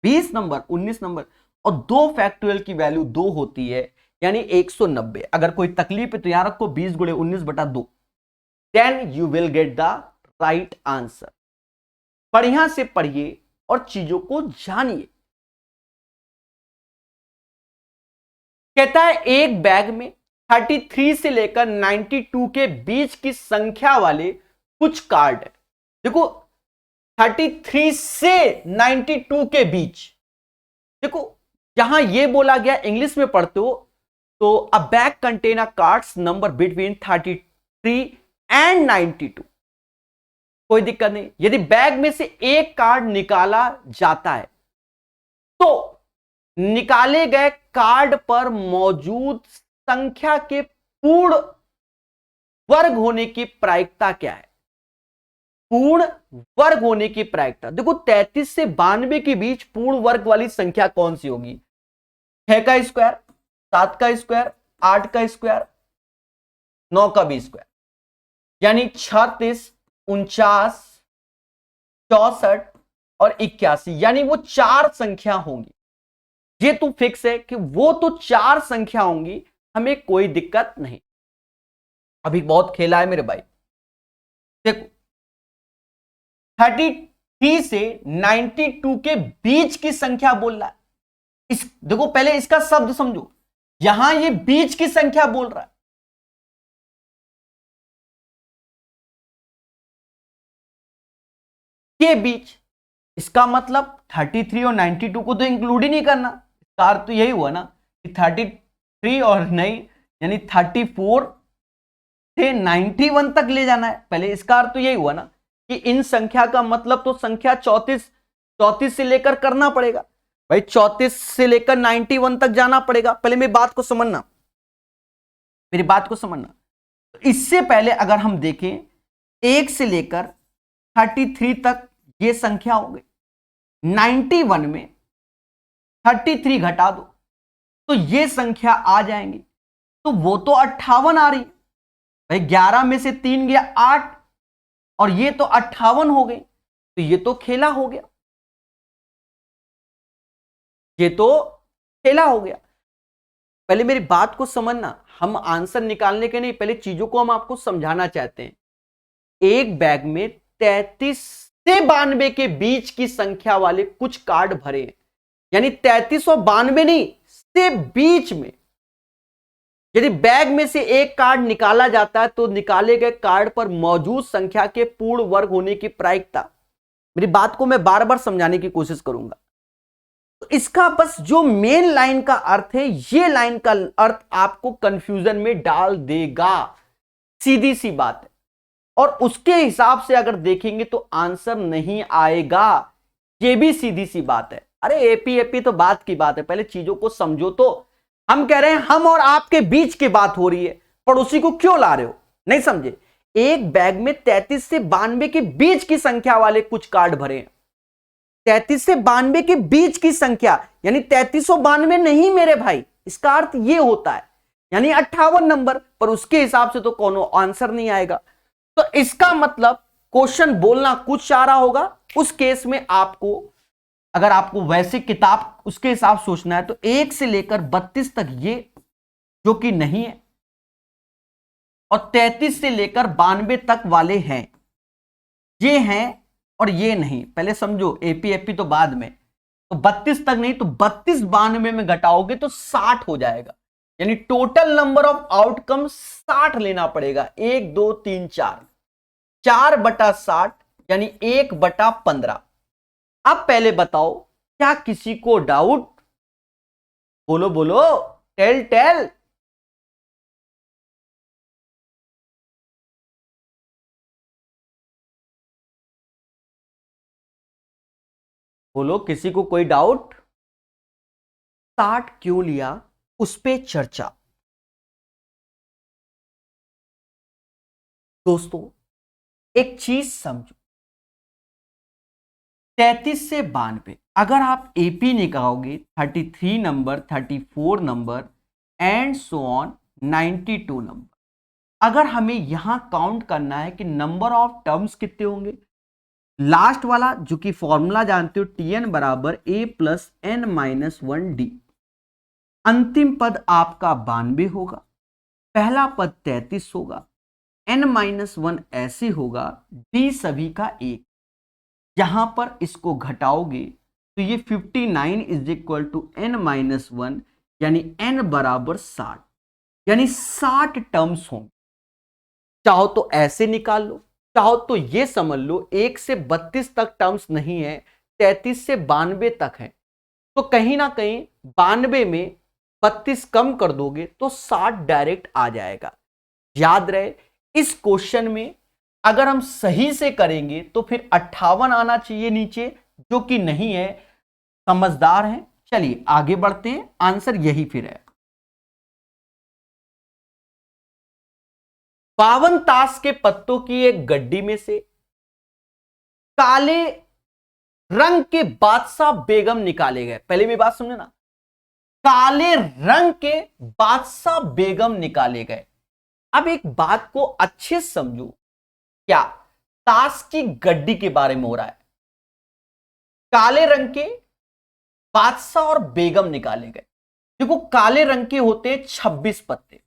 20 नंबर 19 नंबर, और 2 फैक्टोरियल की वैल्यू 2 होती है, यानी 190। अगर कोई तकलीफ है तो यहां रखो 20 गुणे 19/2, then you will get the right answer. बढ़िया से पढ़िए और चीजों को जानिए। कहता है एक बैग में 33 से लेकर 92 के बीच की संख्या वाले कुछ कार्ड है। देखो 33 से 92 के बीच, देखो जहां ये बोला गया इंग्लिश में पढ़ते हो तो अ bag contain a cards number between 33 and 92, कोई दिक्कत नहीं। यदि बैग में से एक कार्ड निकाला जाता है तो निकाले गए कार्ड पर मौजूद संख्या के पूर्ण वर्ग होने की प्रायिकता क्या है? पूर्ण वर्ग होने की प्रायिकता, देखो 33 से 92 के बीच पूर्ण वर्ग वाली संख्या कौन सी होगी? 6 का स्क्वायर, 7 का स्क्वायर, 8 का स्क्वायर, 9 का भी स्क्वायर, यानी 36, 49, 64 और 81, यानी वो 4 संख्या होंगी। ये तो फिक्स है कि वो तो 4 संख्या होंगी, हमें कोई दिक्कत नहीं। अभी बहुत खेला है मेरे भाई। देखो 33 से 92 के बीच की संख्या बोल रहा है। देखो पहले इसका शब्द समझो, यहां ये बीच की संख्या बोल रहा है, के बीच, इसका मतलब 33 और 92 को तो इंक्लूड ही नहीं करना। इसका अर्थ तो यही हुआ ना कि 33 और नहीं यानी 34 से 91 तक ले जाना है। पहले इसका अर्थ तो यही हुआ ना कि इन संख्या का मतलब तो संख्या 34 से लेकर करना पड़ेगा भाई, 34 से लेकर 91 तक जाना पड़ेगा। पहले मेरी बात को समझना, मेरी बात को समझना। इससे पहले अगर हम देखें 1 से लेकर 33 तक ये संख्या हो गई, 91 में 33 घटा दो तो ये संख्या आ जाएंगी, तो वो तो 58 आ रही है भाई। 11 में से 3 गया 8 और ये तो 58 हो गई, तो ये तो खेला हो गया, ये तो खेला हो गया। पहले मेरी बात को समझना, हम आंसर निकालने के नहीं, पहले चीजों को हम आपको समझाना चाहते हैं। एक बैग में 33 से 92 के बीच की संख्या वाले कुछ कार्ड भरे हैं, यानी 33 और 92 नहीं, से बीच में। यदि बैग में से एक कार्ड निकाला जाता है तो निकाले गए कार्ड पर मौजूद संख्या के पूर्ण वर्ग होने की प्रायिकता। मेरी बात को मैं बार बार समझाने की कोशिश करूंगा। तो इसका बस जो मेन लाइन का अर्थ है, ये लाइन का अर्थ आपको कंफ्यूजन में डाल देगा, सीधी सी बात है। और उसके हिसाब से अगर देखेंगे तो आंसर नहीं आएगा, ये भी सीधी सी बात है। अरे एपी एपी तो बात की बात है, पहले चीजों को समझो। तो हम कह रहे हैं हम और आपके बीच की बात हो रही है, पड़ोसी को क्यों ला रहे हो, नहीं समझे। एक बैग में 33 से 92 के बीच की संख्या वाले कुछ कार्ड भरे हैं। 33 से 92 के बीच की संख्या यानी 3392 नहीं मेरे भाई, इसका अर्थ यह होता है यानी 58 नंबर, पर उसके हिसाब से तो कोनो आंसर नहीं आएगा। तो इसका मतलब क्वेश्चन बोलना कुछ चाह रहा होगा, उस केस में आपको, अगर आपको वैसे किताब उसके हिसाब सोचना है तो 1 से लेकर 32 तक ये जो कि नहीं है, और 33 से लेकर 92 तक वाले हैं, ये हैं और ये नहीं। पहले समझो, एपी एपी तो बाद में। तो 32 तक नहीं, तो 32 92 में घटाओगे तो 60 हो जाएगा, यानी टोटल नंबर ऑफ आउटकम 60 लेना पड़ेगा। 1 2 3 4, 4/60 यानी 1/15। अब पहले बताओ, क्या किसी को डाउट? बोलो बोलो, टेल टेल। बोलो, किसी को कोई डाउट? 60 क्यों लिया, उस पे चर्चा। दोस्तों एक चीज समझो, 33 से 92 अगर आप एपी निकालोगे 33 number, 34 number and so on 92 number. अगर हमें यहां काउंट करना है कि नंबर ऑफ टर्म्स कितने होंगे, लास्ट वाला जो कि फॉर्मूला जानते हो, टीएन बराबर ए प्लस एन माइनस 1 डी। अंतिम पद आपका 92 होगा, पहला पद 33 होगा, n माइनस 1 ऐसे होगा, डी सभी का एक। यहां पर इसको घटाओगे तो ये 59 is equal to n minus 1 यानी n बराबर 60, यानी 60 टर्म्स होंगे। चाहो तो ऐसे निकाल लो, चाहो तो ये समझ लो 1 से 32 तक टर्म्स नहीं है, 33 से 92 तक है। तो कहीं ना कहीं 92 में 32 कम कर दोगे तो 60 डायरेक्ट आ जाएगा। याद रहे, इस क्वेश्चन में अगर हम सही से करेंगे तो फिर 58 आना चाहिए नीचे, जो कि नहीं है। समझदार हैं, चलिए आगे बढ़ते हैं, आंसर यही फिर है। 52 ताश के पत्तों की एक गड्डी में से काले रंग के बादशाह बेगम निकाले गए। पहले भी बात समझे ना, काले रंग के बादशाह बेगम निकाले गए। अब एक बात को अच्छे से समझो, क्या ताश की गड्डी के बारे में हो रहा है। काले रंग के बादशाह और बेगम निकाले गए। देखो, काले रंग के होते हैं 26 पत्ते,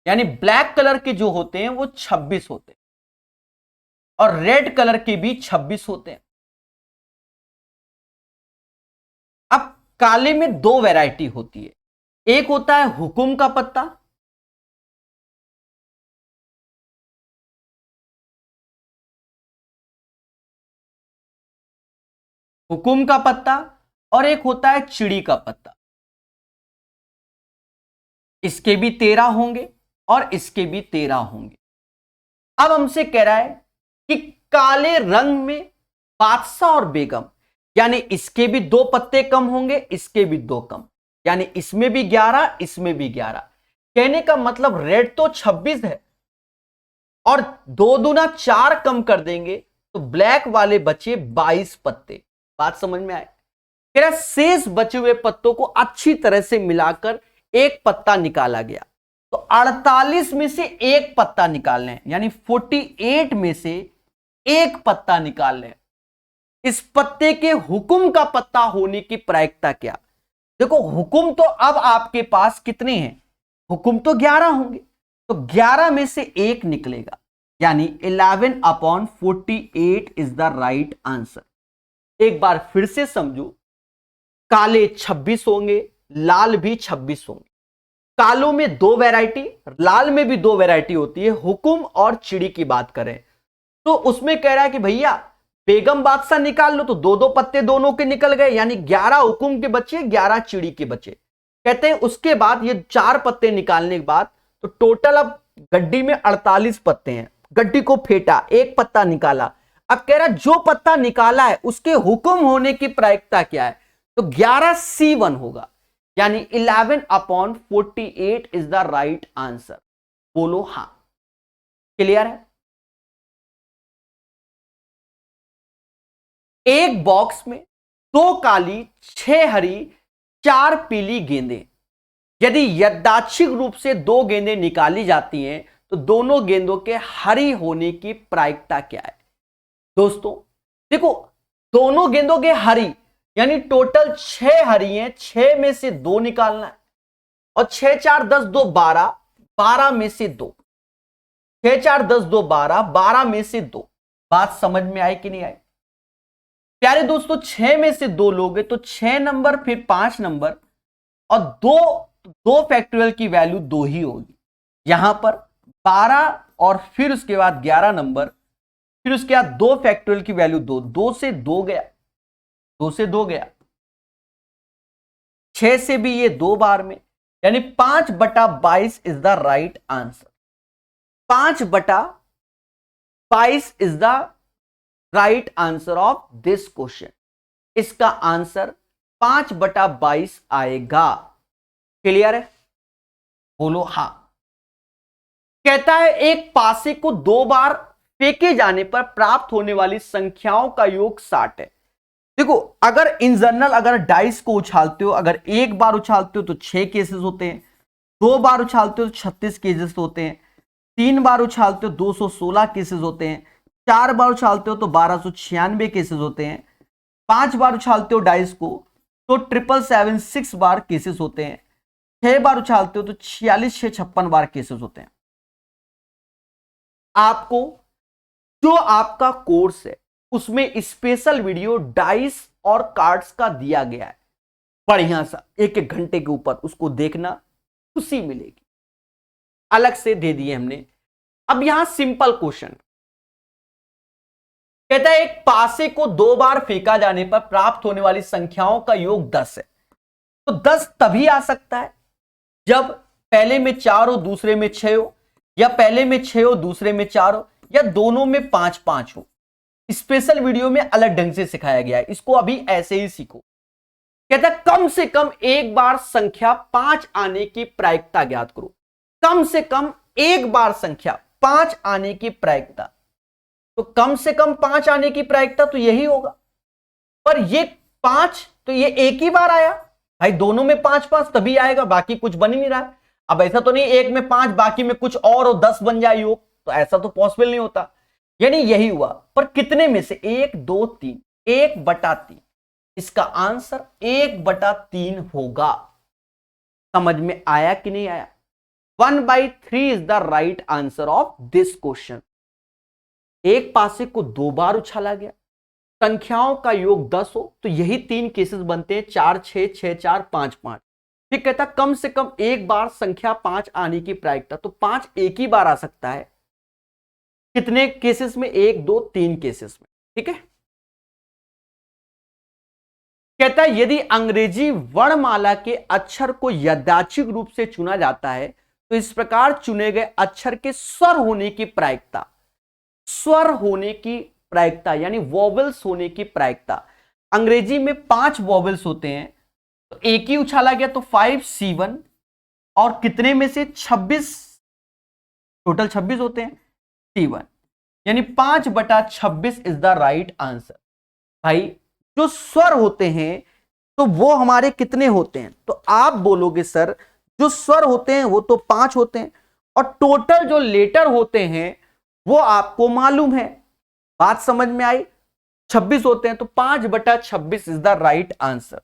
यानी ब्लैक कलर के जो होते हैं वो 26 होते हैं, और रेड कलर के भी 26 होते हैं। अब काले में दो वैरायटी होती है, एक होता है हुकुम का पत्ता, हुकुम का पत्ता और एक होता है चिड़ी का पत्ता। इसके भी 13 होंगे और इसके भी 13 होंगे। अब हमसे कह रहा है कि काले रंग में बादशाह और बेगम, यानी इसके भी 2 पत्ते कम होंगे, इसके भी 2 कम, यानी इसमें भी 11, इसमें भी 11। कहने का मतलब रेड तो 26 है और 2 दूना 4 कम कर देंगे तो ब्लैक वाले बचे 22 पत्ते। बात समझ में आए? कह रहा शेष बचे हुए पत्तों को अच्छी तरह से मिलाकर एक पत्ता निकाला गया। तो 48 में से एक पत्ता निकाल लें, यानी 48 में से एक पत्ता निकाल लें। इस पत्ते के हुकुम का पत्ता होने की प्रायिकता क्या? देखो हुकुम तो अब आपके पास कितने हैं? हुकुम तो 11 होंगे, तो 11 में से एक निकलेगा, यानी 11/48 इज द राइट आंसर। एक बार फिर से समझो, काले 26 होंगे, लाल भी 26 होंगे। कालों में 2 वैरायटी, लाल में भी 2 वैरायटी होती है। हुकुम और चिड़ी की बात करें तो उसमें कह रहा है कि भैया बेगम बादशाह निकाल लो, तो 2-2 पत्ते दोनों के निकल गए, यानी 11 हुकुम के बचे, 11 चिड़ी के बचे। कहते हैं उसके बाद ये 4 पत्ते निकालने के बाद तो टोटल अब गड्डी में 48 पत्ते हैं। गड्डी को फेंटा, एक पत्ता निकाला। अब कह रहा जो पत्ता निकाला है उसके हुक्म होने की प्रायिकता क्या है? तो 11C1 होगा, यानी 11/48 इज द राइट आंसर। बोलो हां। क्लियर है? एक बॉक्स में 2 काली, 6 हरी, 4 पीली गेंदें। यदि यादृच्छिक रूप से 2 गेंदें निकाली जाती हैं तो दोनों गेंदों के हरी होने की प्रायिकता क्या है? दोस्तों देखो, दोनों गेंदों के हरी यानी टोटल 6 हरी हैं, 6 में से 2 निकालना है। और 6 4 10 2 12, 12 में से 2। 6 4 10 2 12, 12 में से 2। बात समझ में आई कि नहीं आई? प्यारे दोस्तों 6 में से 2 लोगे तो 6 नंबर फिर 5 नंबर और 2 फैक्टोरियल की वैल्यू 2 ही होगी। यहां पर 12 और फिर उसके बाद 11 नंबर, फिर उसके बाद 2 फैक्टोरियल की वैल्यू 2, 2 से 2 गया, 2 से 2 गया, 6 से भी ये 2 बार में, यानी 5/22 is the right answer. 5/22 is the right answer of this question. इसका आंसर 5/22 आएगा। क्लियर है? बोलो हां। कहता है एक पासे को 2 बार फेंके जाने पर प्राप्त होने वाली संख्याओं का योग 60 है। देखो अगर इन जनरल अगर डाइस को उछालते हो, अगर 1 बार उछालते हो तो 6 केसेस होते हैं, 2 बार उछालते हो तो 36 केसेस होते हैं, 3 बार उछालते हो 216 केसेस होते हैं, 4 बार उछालते हो तो 1296 केसेस होते हैं, 5 बार उछालते हो डाइस को तो 776 बार केसेस होते हैं, 6 बार उछालते हो तो 4656 बार केसेस होते हैं। आपको जो आपका कोर्स है उसमें स्पेशल वीडियो डाइस और कार्ड्स का दिया गया है, बढ़िया सा 1-1 घंटे के ऊपर, उसको देखना, खुशी मिलेगी। अलग से दे दिए हमने। अब यहां सिंपल क्वेश्चन कहता है एक पासे को 2 बार फेंका जाने पर प्राप्त होने वाली संख्याओं का योग 10 है। तो 10 तभी आ सकता है जब पहले में 4 हो, दूसरे में 6 हो, या पहले में 6 हो, दूसरे में 4 हो, या दोनों में 5-5 हो। स्पेशल वीडियो में अलग ढंग से सिखाया गया है, इसको अभी ऐसे ही सीखो। कहता है कम से कम एक बार संख्या 5 आने की प्रायिकता ज्ञात करो। कम से कम एक बार संख्या 5 आने की प्रायिकता, तो कम से कम 5 आने की प्रायिकता तो यही होगा। पर ये 5 तो ये एक ही बार आया भाई, दोनों में 5-5 तभी आएगा, बाकी कुछ बन ही नहीं रहा है। अब ऐसा तो नहीं एक में 5 बाकी में कुछ और 10 बन जाए योग, तो ऐसा तो पॉसिबल नहीं होता। यानी यही हुआ, पर कितने में से? 1 2 3, 1/3। इसका आंसर 1/3 होगा। समझ में आया कि नहीं आया? 1/3 is the right answer of this question. एक पासे को 2 बार उछाला गया, संख्याओं का योग 10 हो तो यही 3 केसेस बनते हैं, 4 6, 6 4, 5 5। फिर कहता कम से कम एक बार संख्या 5 आने की प्रायिकता, तो 5 एक ही बार आ सकता है। कितने केसेस में? 1 2 3 केसेस में। ठीक है। कहता है यदि अंग्रेजी वर्णमाला के अक्षर को यादृच्छिक रूप से चुना जाता है तो इस प्रकार चुने गए अक्षर के स्वर होने की प्रायिकता, स्वर होने की प्रायिकता यानी वॉवेल्स होने की प्रायिकता। अंग्रेजी में 5 वॉवेल्स होते हैं, तो एक ही उछाला गया तो 5C1 और कितने में से 26, टोटल 26 होते हैं C1, यानी 5/26 इज द राइट आंसर। भाई जो स्वर होते हैं तो वो हमारे कितने होते हैं, तो आप बोलोगे सर जो स्वर होते हैं वो तो 5 होते हैं और टोटल जो लेटर होते हैं वो आपको मालूम है। बात समझ में आई? 26 होते हैं तो 5/26 इज द राइट आंसर।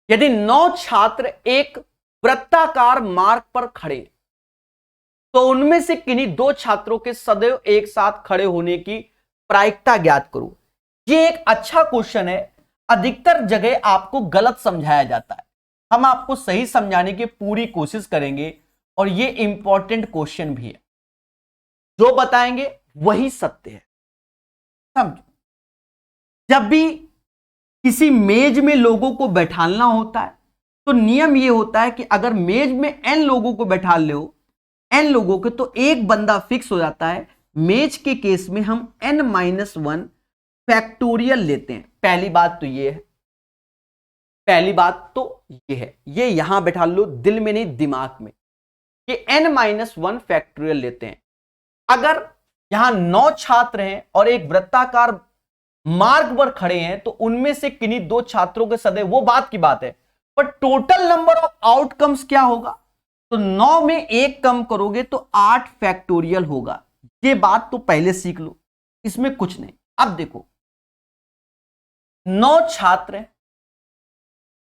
यदि 9 छात्र एक वृत्ताकार मार्ग पर खड़े तो उनमें से किन्हीं 2 छात्रों के सदैव एक साथ खड़े होने की प्रायिकता ज्ञात करो। ये एक अच्छा क्वेश्चन है, अधिकतर जगह आपको गलत समझाया जाता है, हम आपको सही समझाने की पूरी कोशिश करेंगे और ये इंपॉर्टेंट क्वेश्चन भी है, जो बताएंगे वही सत्य है। समझो, जब भी किसी मेज में लोगों को बैठालना होता है तो नियम ये होता है कि अगर मेज में n लोगों को बैठा ले हो, n लोगों के, तो एक बंदा फिक्स हो जाता है। मेज के केस में हम n-1 फैक्टोरियल लेते हैं। पहली बात तो ये है, पहली बात तो ये है, ये यहां बैठा लो, दिल में नहीं दिमाग में, कि n-1 फैक्टोरियल लेते हैं। अगर यहां 9 छात्र हैं और एक वृत्ताकार मार्ग पर खड़े हैं तो उनमें से किन्हीं 2 छात्रों के सदैव, वो बात की बात है, पर टोटल नंबर ऑफ आउटकम्स क्या होगा, तो 9 में 1 कम करोगे तो 8 फैक्टोरियल होगा। ये बात तो पहले सीख लो, इसमें कुछ नहीं। अब देखो 9 छात्र हैं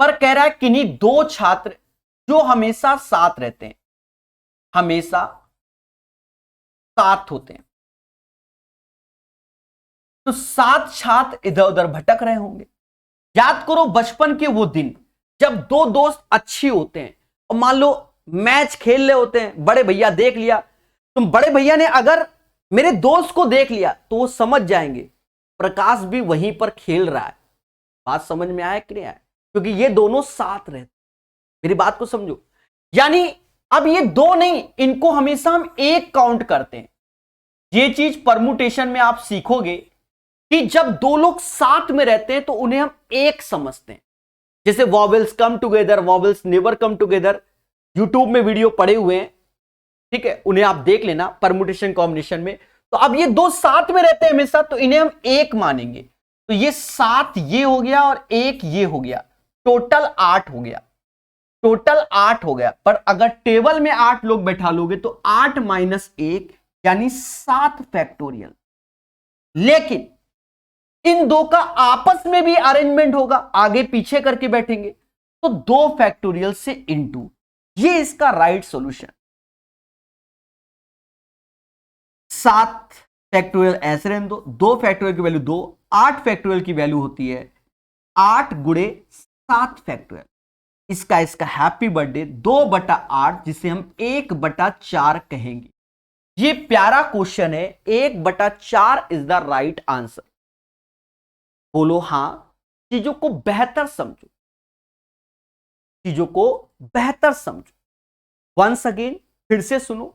पर कह रहा है किन्हीं 2 छात्र जो हमेशा साथ रहते हैं, हमेशा साथ होते हैं, तो 7 छात्र इधर उधर भटक रहे होंगे। याद करो बचपन के वो दिन जब 2 दोस्त अच्छे होते हैं और मान लो मैच खेल रहे होते हैं, बड़े भैया देख लिया, तुम बड़े भैया ने अगर मेरे दोस्त को देख लिया तो वो समझ जाएंगे प्रकाश भी वहीं पर खेल रहा है। बात समझ में आया कि नहीं आया? क्योंकि ये दोनों साथ रहते, मेरी बात को समझो। यानी अब ये 2 नहीं, इनको हमेशा हम 1 काउंट करते हैं। ये चीज परमुटेशन में आप सीखोगे कि जब 2 लोग साथ में रहते हैं तो उन्हें हम 1 समझते हैं। जैसे vowels come together, vowels never come together, YouTube में वीडियो पड़े हुए हैं, ठीक है, उन्हें आप देख लेना परमुटेशन कॉम्बिनेशन में। तो अब ये 2 साथ में रहते हैं हमेशा, तो इन्हें हम 1 मानेंगे। तो ये 7 ये हो गया और 1 ये हो गया, टोटल 8 हो गया, टोटल 8 हो गया। पर अगर टेबल में 8 लोग बैठा लोगे तो 8 - 1 यानी 7 फैक्टोरियल। लेकिन इन 2 का आपस में भी अरेंजमेंट होगा, आगे पीछे करके बैठेंगे, तो 2 फैक्टोरियल से इनटू, ये इसका राइट सॉल्यूशन। 7 फैक्टोरियल ऐसे रहने दो, 2 फैक्टोरियल की वैल्यू 2, 8 फैक्टोरियल की वैल्यू होती है 8 × 7 फैक्टोरियल। इसका हैप्पी बर्थडे 2/8, जिसे हम 1/4 कहेंगे। ये प्यारा क्वेश्चन है, 1/4 इज द राइट आंसर। बोलो हां, चीजों को बेहतर समझो, चीजों को बेहतर समझो। वंस अगेन फिर से सुनो,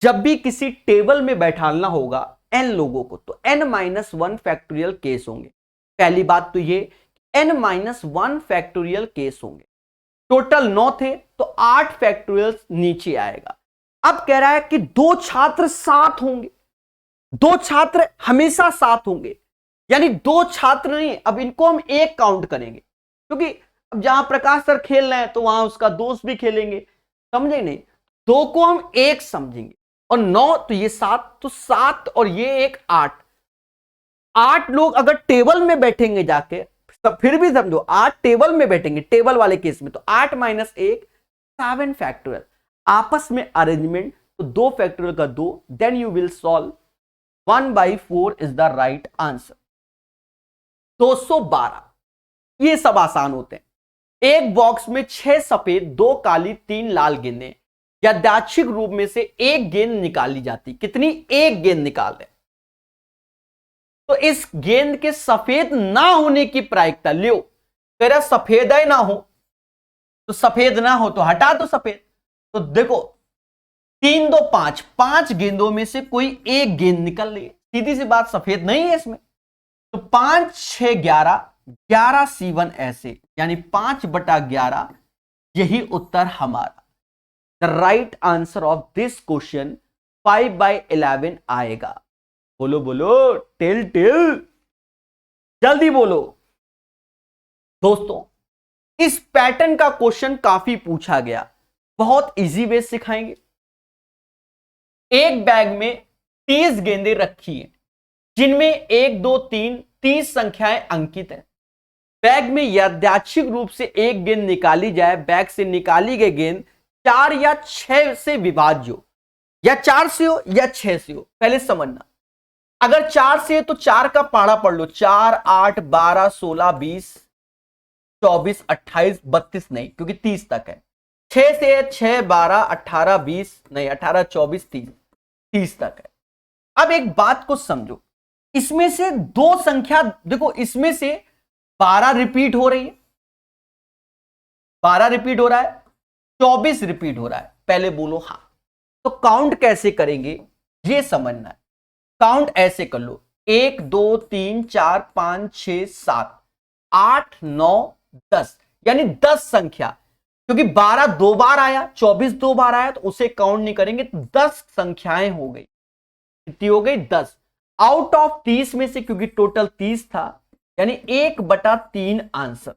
जब भी किसी टेबल में बैठाना होगा n लोगों को तो n-1 फैक्टोरियल केस होंगे। पहली बात तो ये n-1 फैक्टोरियल केस होंगे। टोटल 9 थे तो 8 फैक्टोरियल नीचे आएगा। अब कह रहा है कि 2 छात्र साथ होंगे, 2 छात्र हमेशा साथ होंगे, यानी 2 छात्र नहीं, अब इनको हम 1 काउंट करेंगे, क्योंकि अब जहां प्रकाश सर खेल रहे हैं तो वहां उसका दोस्त भी खेलेंगे, समझे नहीं? 2 को हम 1 समझेंगे और 9 तो ये 7, तो 7 और ये 1 8। 8 लोग अगर टेबल में बैठेंगे जाके, फिर भी समझो 8 टेबल में बैठेंगे, टेबल वाले केस में, तो 8 - 1 7 फैक्टोरियल। आपस में अरेंजमेंट तो 2 फैक्टोरियल का 2, then you will solve 1/4 is the right answer. 212, ये सब आसान होते हैं। एक बॉक्स में 6 सफेद, 2 काली, 3 लाल गेंदें, यादृच्छिक रूप में से 1 गेंद निकाली जाती। कितनी? 1 गेंद निकाल रहे, तो इस गेंद के सफेद ना होने की प्रायिकता, लियो कह रहा सफेद है ना हो, तो सफेद ना हो तो हटा दो सफेद। तो देखो 3 2 5, 5 गेंदों में से कोई एक गेंद निकल रही है, सीधी सी बात सफेद नहीं है इसमें। तो 5 6 11, 11 C1 ऐसे, यानी 5/11 यही उत्तर हमारा। The right answer of this question 5/11 आएगा। बोलो बोलो, टेल टेल, जल्दी बोलो। दोस्तों इस पैटर्न का क्वेश्चन काफी पूछा गया, बहुत इजी वे सिखाएंगे। एक बैग में 30 गेंदें रखी हैं, जिनमें 1 2 3 30 संख्याएं अंकित हैं। बैग में यादृच्छिक रूप से एक गेंद निकाली जाए, बैग से निकाली गई गेंद 4 या 6 से विभाज्य हो, या 4 से हो या 6 से हो। पहले समझना, अगर 4 से है तो 4 का पहाड़ा पढ़ लो, 4 8 12 16 20 24 28 32, नहीं क्योंकि 30 तक है। 6 से है 6 12 18 20, नहीं 18 24 30 तक है। अब एक बात को समझो, इसमें से दो संख्या देखो, इसमें से 12 रिपीट हो रही है, 12 रिपीट हो रहा है, 24 रिपीट हो रहा है। पहले बोलो हाँ। तो काउंट कैसे करेंगे ये समझना है। काउंट ऐसे कर लो, 1 2 3 4 5 6 7 8 9 10, यानी 10 संख्या, क्योंकि 12 दो बार आया, 24 दो बार आया, तो उसे काउंट नहीं करेंगे, तो 10 संख्याएं हो गई। कितनी हो गई? 10 आउट ऑफ 30 में से, क्योंकि टोटल 30 था, यानी 1/3 आंसर।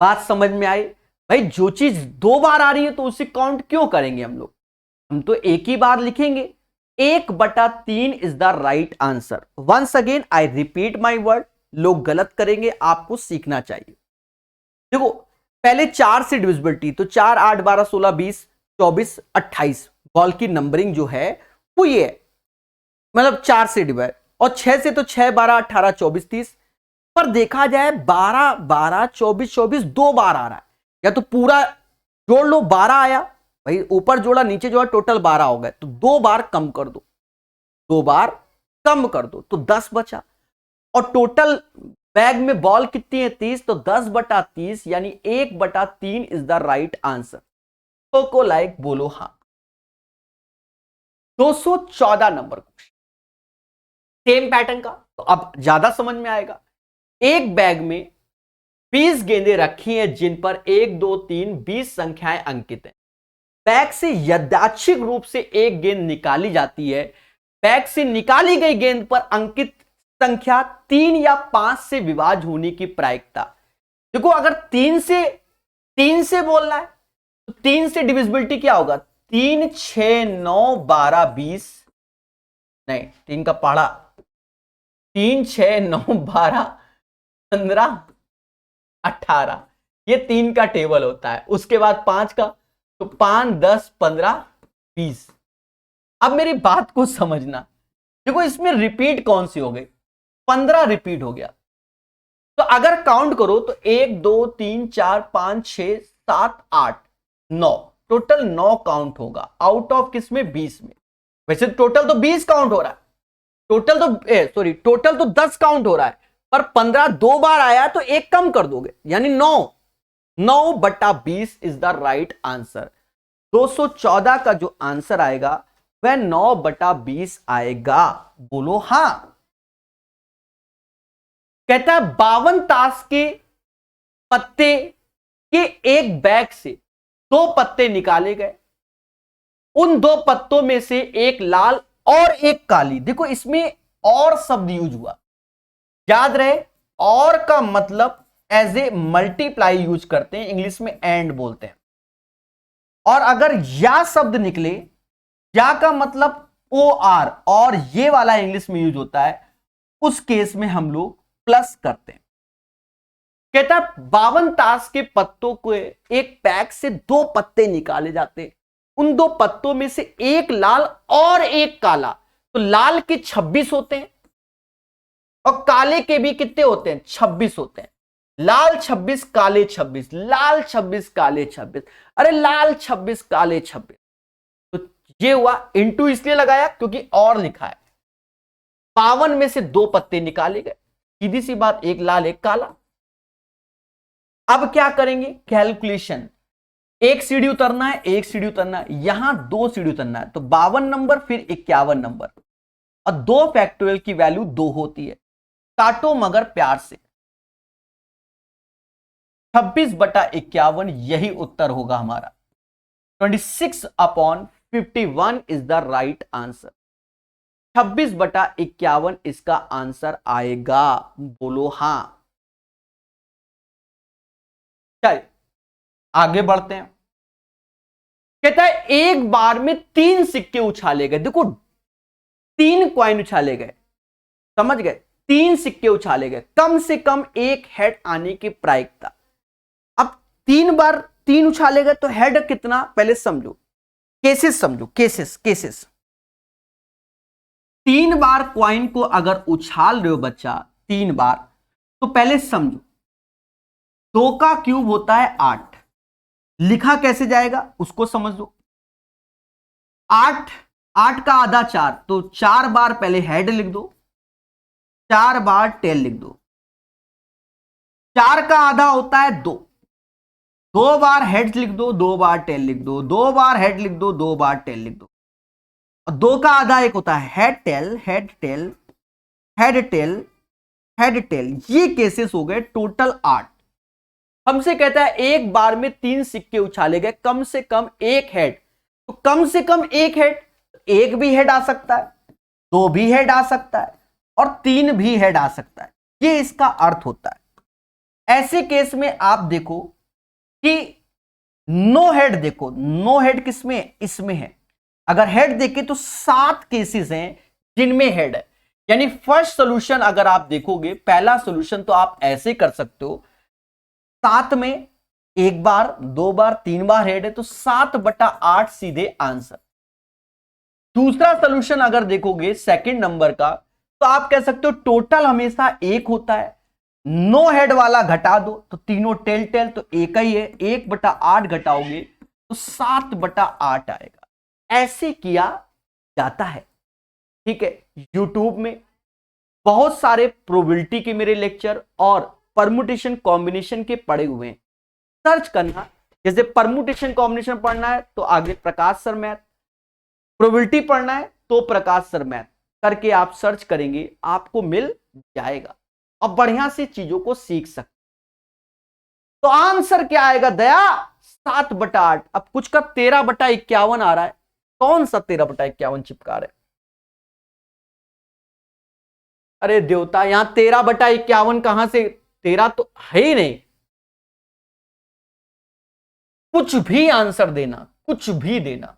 बात समझ में आई? भाई जो चीज दो बार आ रही है तो उसे काउंट क्यों करेंगे हम लोग, हम तो एक ही बार लिखेंगे। 1/3 is the right answer. Once again I repeat my word, लोग गलत करेंगे, आपको सीखना चाहिए। देखो पहले 4 से डिविजिबिलिटी, तो 4 8 12 16 20 24 28, बॉल की नंबरिंग जो है वो ये है, मतलब 4 से डिवाइड, और 6 से तो 6 12 18 24 30। पर देखा जाए 12 12 24 24 दो बार आ रहा है, या तो पूरा जोड़ लो 12 आया, भाई ऊपर जोड़ा नीचे जोड़ा टोटल 12 हो गए, तो दो बार कम कर दो, दो बार कम कर दो तो 10 बचा। और टोटल बैग में बॉल कितनी है? 30, तो 10/30 यानी 1/3 इज द राइट आंसर। तो को लाइक बोलो हाँ। 214 नंबर क्वेश्चन, सेम पैटर्न का, तो अब ज्यादा समझ में आएगा। एक बैग में 20 गेंदें रखी हैं, जिन पर 1 2 3 20 संख्याएं अंकित हैं। बैग से यादृच्छिक रूप से एक गेंद निकाली जाती है, बैग से निकाली गई गेंद पर अंकित संख्या 3 या 5 से विभाज्य होने की प्रायिकता। देखो अगर 3 से बोलना है तो 3 से डिविजिबिलिटी क्या होगा? 3 6 9 12 20, नहीं 3 का पहाड़ा, 3 6 9 12 15 18, ये 3 का टेबल होता है। उसके बाद 5 का, तो 5 10 15 20। अब मेरी बात को समझना, देखो इसमें रिपीट कौन सी हो गई? 15 रिपीट हो गया। तो अगर काउंट करो तो 1 2 3 4 5 6 7 8 9, टोटल 9 काउंट होगा आउट ऑफ किसमें? 20 में। वैसे टोटल तो 20 काउंट हो रहा है, टोटल तो 10 काउंट हो रहा है, पर 15 दो बार आया तो एक कम कर दोगे, यानी 9। 9/20 इज द राइट आंसर। 214 का जो आंसर आएगा वह 9/20 आएगा। बोलो हां। कहता है 52 ताश के पत्ते के एक बैग से 2 पत्ते निकाले गए, उन 2 पत्तों में से एक लाल और एक काली। देखो इसमें और शब्द यूज हुआ, याद रहे और का मतलब एज ए मल्टीप्लाई यूज करते हैं, इंग्लिश में एंड बोलते हैं। और अगर या शब्द निकले, या का मतलब ओ आर, और ये वाला इंग्लिश में यूज होता है, उस केस में हम लोग प्लस करते हैं। कहता है 52 ताश के पत्तों को एक पैक से 2 पत्ते निकाले जाते हैं, उन 2 पत्तों में से एक लाल और एक काला। तो लाल के 26 होते हैं और काले के भी कितने होते हैं? 26 होते हैं। लाल 26 काले 26, लाल 26 काले 26, अरे लाल 26 काले 26। तो ये हुआ, इंटू इसलिए लगाया क्योंकि और लिखा है। 52 में से 2 पत्ते निकाले गए, सीधी सी बात, एक लाल एक काला। अब क्या करेंगे, कैलकुलेशन, एक सीढ़ी उतरना है, एक सीढ़ी उतरना है, यहां 2 सीढ़ी उतरना है, तो 52 नंबर फिर 51 नंबर, और 2 फैक्टोरियल की वैल्यू 2 होती है। काटो मगर प्यार से, 26/51 यही उत्तर होगा हमारा। 26/51 इज द राइट आंसर। 26/51 इसका आंसर आएगा, बोलो हां। चलिए आगे बढ़ते हैं। कहता है एक बार में 3 सिक्के उछाले गए, देखो 3 कॉइन उछाले गए, समझ गए, 3 सिक्के उछाले गए, कम से कम एक हेड आने की प्रायिकता। अब 3 बार 3 उछाले गए तो हेड कितना, पहले समझो, केसेस समझो, केसेस केसेस। 3 बार कॉइन को अगर उछाल रहे हो बच्चा 3 बार, तो पहले समझो 2 का क्यूब होता है 8, लिखा कैसे जाएगा उसको समझ लो। 8 का आधा 4, तो 4 बार पहले हेड लिख दो, 4 बार टेल लिख दो। 4 का आधा होता है 2, 2 बार हेड लिख दो, 2 बार टेल लिख दो, 2 बार हेड लिख दो, 2 बार टेल लिख दो। और 2 का आधा एक होता है head tail head tail head tail head tail. ये केसेस हो गए टोटल 8। हमसे कहता है एक बार में 3 सिक्के उछाले गए, कम से कम एक हेड, तो कम से कम एक हेड, एक भी हेड आ सकता है, 2 भी हेड आ सकता है, और 3 भी हेड आ सकता है, ये इसका अर्थ होता है। ऐसे केस में आप देखो कि नो हेड, देखो नो हेड किसमें, इसमें है। अगर हेड देखे तो 7 केसेस हैं जिनमें हेड है, यानी फर्स्ट सॉल्यूशन अगर आप देखोगे, पहला सॉल्यूशन तो आप ऐसे कर सकते हो, 7 में 1 बार 2 बार 3 बार हेड है, तो 7/8 सीधे आंसर। दूसरा सॉल्यूशन अगर देखोगे सेकंड नंबर का, तो आप कह सकते हो टोटल हमेशा 1 होता है, नो हेड वाला घटा दो तो तीनों टेल टेल, तो एक ही है, 1/8 घटाओगे तो 7/8 आएगा। ऐसे किया जाता है, ठीक है। यूट्यूब में बहुत सारे प्रोबेबिलिटी के मेरे लेक्चर और परमुटेशन कॉम्बिनेशन के पढ़े हुए हैं, सर्च करना। जैसे परमुटेशन कॉम्बिनेशन पढ़ना है तो आगे प्रकाश सर मैथ, प्रोबेबिलिटी पढ़ना है तो प्रकाश सर मैथ करके आप सर्च करेंगे, आपको मिल जाएगा और बढ़िया से चीजों को सीख सकते। तो आंसर क्या आएगा दया, 7/8। अब कुछ का 13/51 आ रहा है, कौन सा 13/51 चिपका रहे? अरे देवता, यहां 13/51 कहां से, 13 तो है ही नहीं। कुछ भी आंसर देना, कुछ भी देना।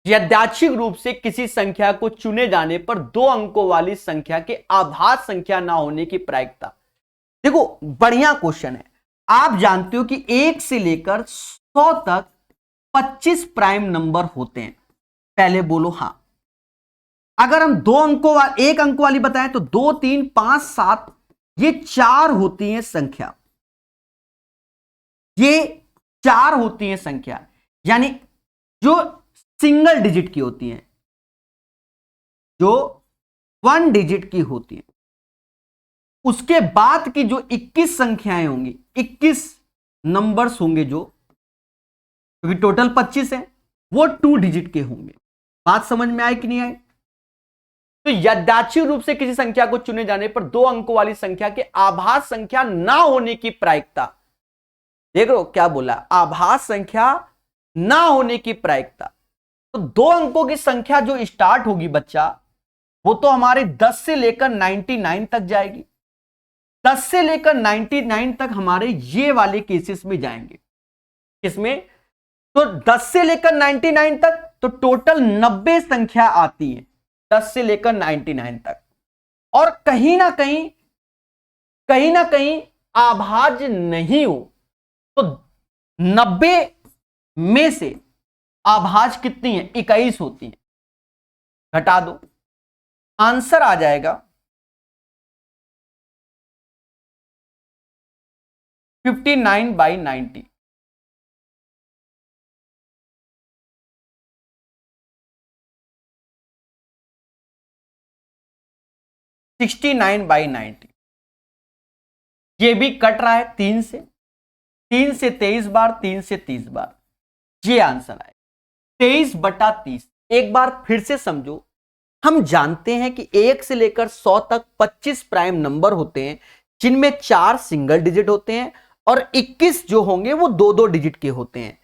यादृच्छिक रूप से किसी संख्या को चुने जाने पर 2 अंकों वाली संख्या के आभास संख्या ना होने की प्रायिकता। देखो बढ़िया क्वेश्चन है। आप जानते हो कि 1 से लेकर 100 तक 25 प्राइम नंबर होते हैं, पहले बोलो हां। अगर हम 2 अंकों वाली 1 अंक वाली बताएं तो 2 3 5 7 ये 4 होती हैं संख्या, ये 4 होती हैं संख्या, यानी जो सिंगल डिजिट की होती हैं, जो 1 डिजिट की होती हैं। उसके बाद की जो 21 संख्याएं होंगी, 21 नंबर्स होंगे जो, क्योंकि टोटल 25 है, वो 2 डिजिट के होंगे। बात समझ में आई कि नहीं आई? तो यादृच्छिक रूप से किसी संख्या को चुने जाने पर 2 अंकों वाली संख्या के आभास संख्या ना होने की प्रायिकता, देख लो क्या बोला, आभास संख्या ना होने की प्रायिकता। तो 2 अंकों की संख्या जो स्टार्ट होगी बच्चा, वो तो हमारे 10 से लेकर 99 तक जाएगी। 10 से लेकर 99 तक हमारे ये वाले केसेस में जाएंगे। किसमें? तो 10 से लेकर 99 तक तो टोटल 90 संख्या आती है, 10 से लेकर 99 तक। और कहीं ना कहीं आभाज्य नहीं हो तो 90 में से आभाज्य कितनी है? 21 होती है, घटा दो, आंसर आ जाएगा 59/90। 69/90। ये भी कट रहा है 3 से 23 बार, 3 से 30 बार, ये आंसर आए 23/30। एक बार फिर से समझो, हम जानते हैं कि 1 से लेकर 100 तक 25 प्राइम नंबर होते हैं, जिनमें 4 सिंगल डिजिट होते हैं और 21 जो होंगे वो 2-2 डिजिट के होते हैं।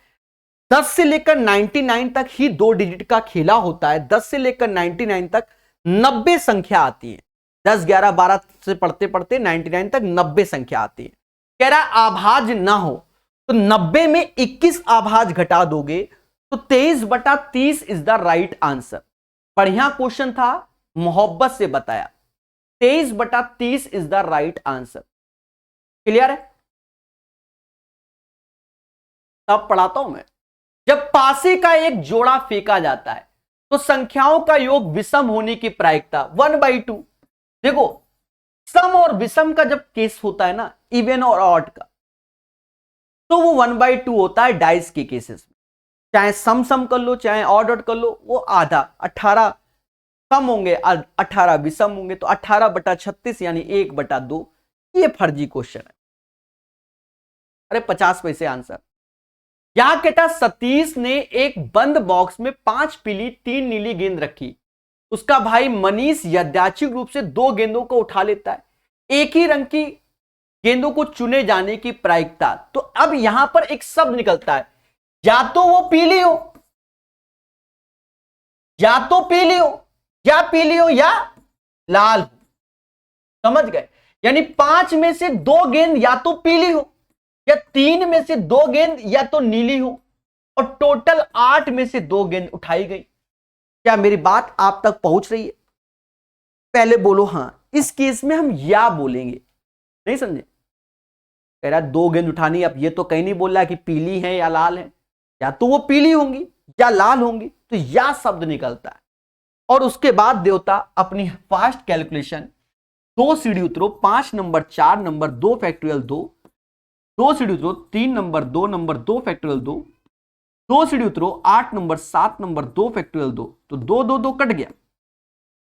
10 से लेकर 99 तक ही 2 डिजिट का खेला होता है। 10 से लेकर 99 तक 90 संख्या आती है। 10, 11, 12 से पढ़ते पढ़ते 99 तक 90 संख्या आती है। कह रहा आभाज्य ना हो तो 90 में 21 आभाज्य घटा दोगे तो 23/30 इज द राइट आंसर। बढ़िया क्वेश्चन था, मोहब्बत से बताया। 23/30 is the right answer. Clear है? तब पढ़ाता हूं मैं। जब पासे का एक जोड़ा फेंका जाता है तो संख्याओं का योग विषम होने की प्रायिकता 1/2। देखो, सम और विषम का जब केस होता है ना, इवन और ऑड का, तो वो 1/2 होता है डाइस के केसेस में। चाहे सम सम कर लो, चाहे ऑड कर लो, वो आधा 18 सम होंगे, 18 विषम होंगे, तो 18/36 यानी 1/2। ये फर्जी क्वेश्चन है। अरे 50 पैसे आंसर। यहां कहता सतीश ने एक बंद बॉक्स में 5 पीली 3 नीली गेंद रखी। उसका भाई मनीष यादृच्छिक रूप से 2 गेंदों को उठा लेता है। एक ही रंग की गेंदों को चुने जाने की प्रायिकता। तो अब यहां पर एक शब्द निकलता है, या तो वो पीली हो, या तो पीली हो, या पीली हो या लाल हो। समझ गए? यानी 5 में से 2 गेंद या तो पीली हो, या 3 में से 2 गेंद या तो नीली हो, और टोटल 8 में से 2 गेंद उठाई गई। क्या मेरी बात आप तक पहुंच रही है? पहले बोलो हां। इस केस में हम या बोलेंगे। नहीं समझे? कह रहा 2 गेंद उठानी। अब ये तो कहीं नहीं बोल रहा कि पीली है या लाल है, या तो वो पीली होंगी या लाल होंगी, तो या शब्द निकलता है। और उसके बाद देवता अपनी फास्ट कैलकुलेशन 2 सीढ़ी उतरो, 5 नंबर 4 नंबर 2 फैक्टोरियल 2, 2 सीढ़ी उतरो 3 नंबर 2 नंबर 2 फैक्टोरियल 2, 2 सीढ़ी उतरो 8 नंबर 7 नंबर 2 फैक्टोरियल 2, तो 2 2 2 कट गया,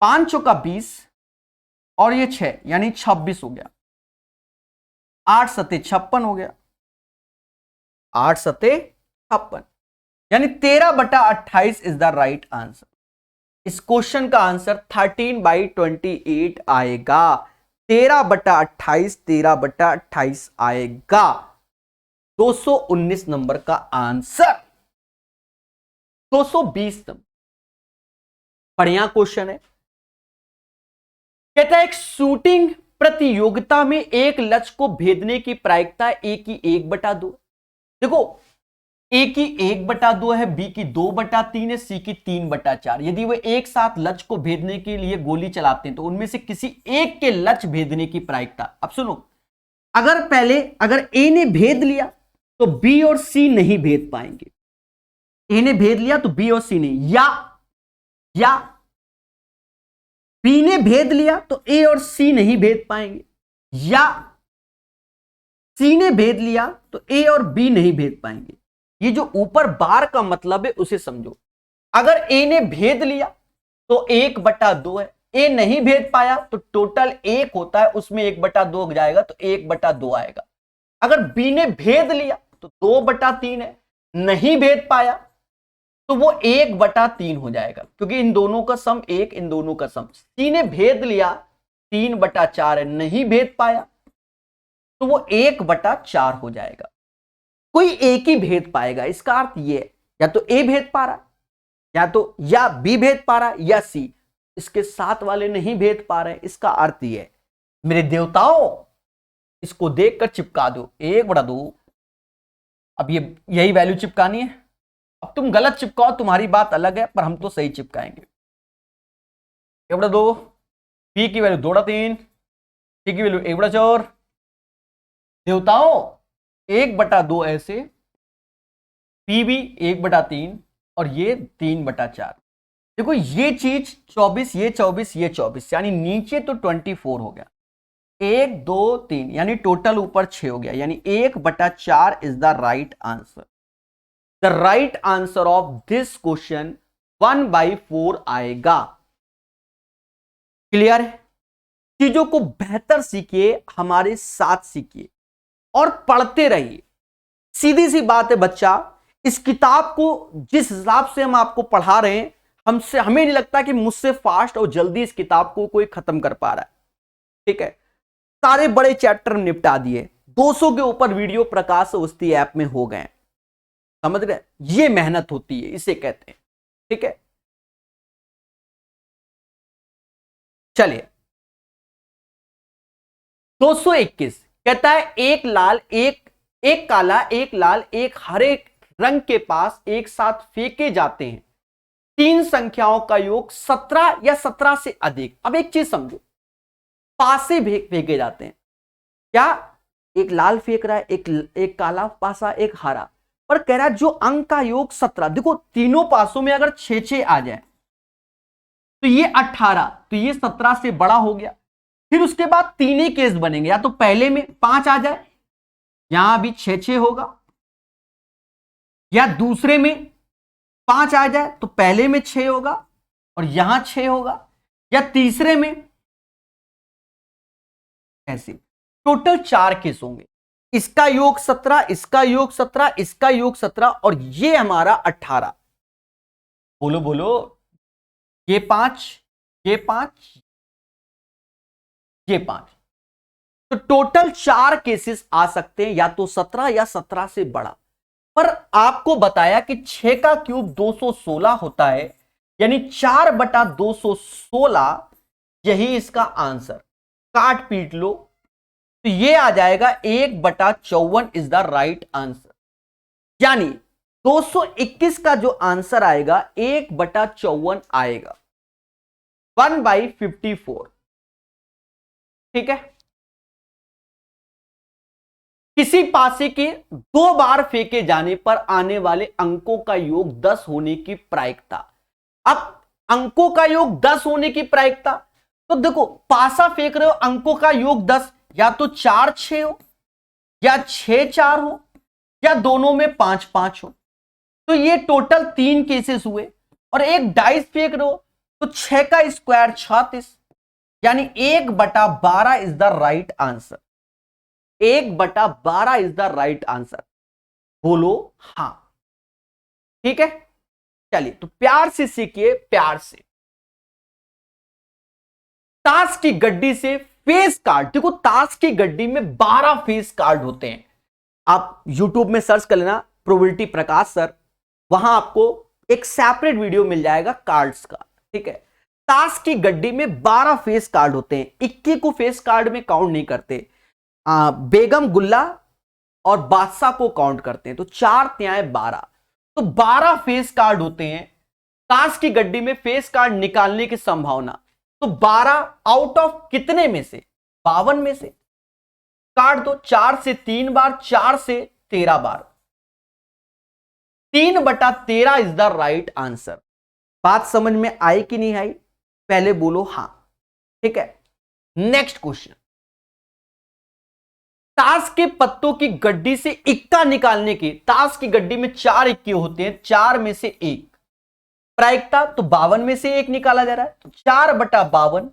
5 चौका 20 और ये 6 यानी 26 हो गया, 8 सते 56 हो गया, 8 सते 56 यानी 13/28 इज द राइट आंसर। इस क्वेश्चन का आंसर 13/28 आएगा। 13/28 13/28 आएगा। 219 नंबर का आंसर। 220 नंबर। बढ़िया क्वेश्चन है। कहता है एक शूटिंग प्रतियोगिता में एक लक्ष्य को भेदने की प्रायिकता ए की 1/2। देखो, ए की 1/2 है, बी की 2/3 है, सी की 3/4। यदि वे एक साथ लक्ष्य को भेदने के लिए गोली चलाते हैं तो उनमें से किसी एक के लक्ष्य भेदने की प्रायिकता। अब सुनो, अगर ए ने भेद लिया तो बी और सी नहीं भेद पाएंगे। ए ने भेद लिया तो बी और सी नहीं, या बी ने भेद लिया तो ए और सी नहीं भेद पाएंगे, या सी ने भेद लिया तो ए और बी नहीं भेद पाएंगे। ये जो ऊपर बार का मतलब है उसे समझो। अगर ए ने भेद लिया तो 1/2 है, ए नहीं भेद पाया तो टोटल 1 होता है, उसमें 1/2 जाएगा तो 1/2 आएगा। अगर बी ने भेद लिया तो 2/3 है, नहीं भेद पाया तो वो 1/3 हो जाएगा, क्योंकि इन दोनों का सम 1, इन दोनों का सम। सी ने भेद लिया 3/4 है, नहीं भेद पाया तो वो 1/4 हो जाएगा। कोई एक ही भेद पाएगा। इसका अर्थ ये है, या तो ए भेद पा रहा, या बी भेद पा रहा, या सी। इसके साथ वाले नहीं भेद पा रहे। इसका अर्थ ये है, मेरे देवताओं, इसको देखकर चिपका दो 1/2। अब ये यही वैल्यू चिपकानी है। अब तुम गलत चिपकाओ, तुम्हारी बात अलग है, पर हम तो सही चिपकाएंगे। 1/2, बी की वैल्यू 2/3, सी की वैल्यू 1/4। देवताओं 1/2 ऐसे, पी भी 1/3 और ये 3/4। देखो ये चीज 24, ये 24, ये 24, यानी नीचे तो 24 हो गया, 1 2 3 यानी टोटल ऊपर 6 हो गया, यानी 1/4 is the right answer. The right answer of this question 1/4 आएगा। क्लियर है? चीजों को बेहतर सीखिए, हमारे साथ सीखिए और पढ़ते रहिए। सीधी सी बात है बच्चा, इस किताब को जिस हिसाब से हम आपको पढ़ा रहे हैं, हमें नहीं लगता कि मुझसे फास्ट और जल्दी इस किताब को कोई खत्म कर पा रहा है। ठीक है, सारे बड़े चैप्टर निपटा दिए, 200 के ऊपर वीडियो प्रकाश अवस्थी ऐप में हो गए। समझ रहे, ये मेहनत होती है, इसे कहते हैं। ठीक है, चलिए 221 कहता है एक लाल एक काला, एक लाल, एक हरे रंग के पास एक साथ फेंके जाते हैं, 3 संख्याओं का योग 17 या 17 से अधिक। अब एक चीज समझो, पास से फेंके जाते हैं, क्या एक लाल फेंक रहा है, एक काला पासा, एक हरा, पर कह रहा है जो अंक का योग 17। देखो तीनों पासों में अगर 6 आ जाए तो ये 18, तो ये 17 से बड़ा हो गया। फिर उसके बाद 3 ही केस बनेंगे, या तो पहले में 5 आ जाए, यहां भी 6 होगा, या दूसरे में 5 आ जाए तो पहले में 6 होगा और यहां 6 होगा, या तीसरे में ऐसे। टोटल 4 केस होंगे, इसका योग 17, इसका योग 17, इसका योग 17 और ये हमारा 18। बोलो बोलो, ये 5, ये 5, ये 5, तो टोटल 4 केसेस आ सकते हैं, या तो 17 या 17 से बड़ा। पर आपको बताया कि 6 का क्यूब 216 होता है, यानी 4/216 यही इसका आंसर। काट पीट लो तो ये आ जाएगा 1/54 इज द राइट आंसर। यानी 221 का जो आंसर आएगा 1/54 आएगा, 1/54। ठीक है, किसी पासे के 2 बार फेंके जाने पर आने वाले अंकों का योग 10 होने की प्रायिकता। अब अंकों का योग 10 होने की प्रायिकता, तो देखो पासा फेंक रहे हो, अंकों का योग 10, या तो 4-6 हो, या 6-4 हो, या दोनों में 5-5 हो। तो ये टोटल 3 केसेस हुए। और एक डाइस फेंक रहे हो तो 6 का स्क्वायर 36, यानी 1/12 is the right answer. 1/12 is the right answer. बोलो हां। ठीक है, चलिए तो प्यार से सीखिए, प्यार से। ताश की गड्डी से फेस कार्ड, देखो ताश की गड्डी में 12 फेस कार्ड होते हैं। आप YouTube में सर्च कर लेना प्रोबेबिलिटी प्रकाश सर, वहां आपको एक सेपरेट वीडियो मिल जाएगा कार्ड्स का। ठीक है, ताश की गड्डी में 12 फेस कार्ड होते हैं, 21 को फेस कार्ड में काउंट नहीं करते। बेगम गुल्ला और बादशाह को काउंट करते हैं, तो 4-12, तो 12 फेस कार्ड होते हैं। ताश की गड्डी में फेस कार्ड निकालने की संभावना, तो 12 आउट ऑफ कितने में से, 52 में से काट दो। 4 से 3 बार, 4 से 13 बार, 3/13 इज द राइट आंसर। बात समझ में आई कि नहीं आई, पहले बोलो हां। ठीक है, नेक्स्ट क्वेश्चन। ताश के पत्तों की गड्डी से इक्का निकालने के, ताश की गड्डी में 4 इक्के होते हैं, 4 में से 1 प्रायिकता, तो 52 में से 1 निकाला जा रहा है, तो 4/52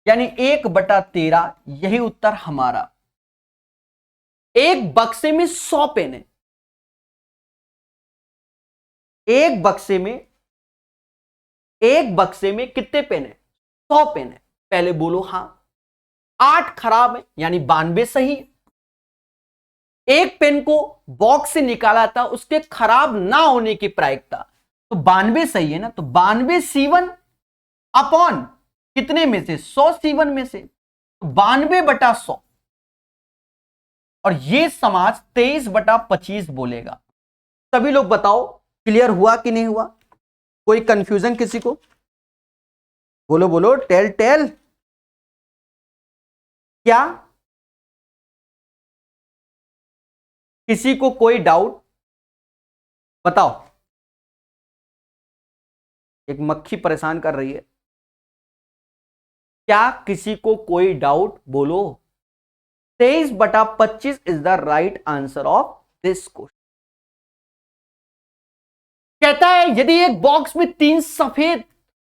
यानी 1/13, यही उत्तर हमारा। एक बक्से में 100 पेन है, एक बक्से में कितने पेन है, 100 पेन है। पहले बोलो हां। 8 खराब है, यानी 92 सही है। एक पेन को बॉक्स से निकाला था, उसके खराब ना होने की प्रायिकता, तो 92 सही है ना, तो 92 C1 अपॉन कितने में से, 100 C1 में से, 92/100, और ये समाज 23/25 बोलेगा। सभी लोग बताओ क्लियर हुआ कि नहीं हुआ, कोई कंफ्यूजन किसी को, बोलो बोलो, टेल टेल। क्या किसी को कोई डाउट, बताओ। एक मक्खी परेशान कर रही है, क्या किसी को कोई डाउट, बोलो। 23/25 is the right answer of this question. कहता है यदि एक बॉक्स में 3 सफेद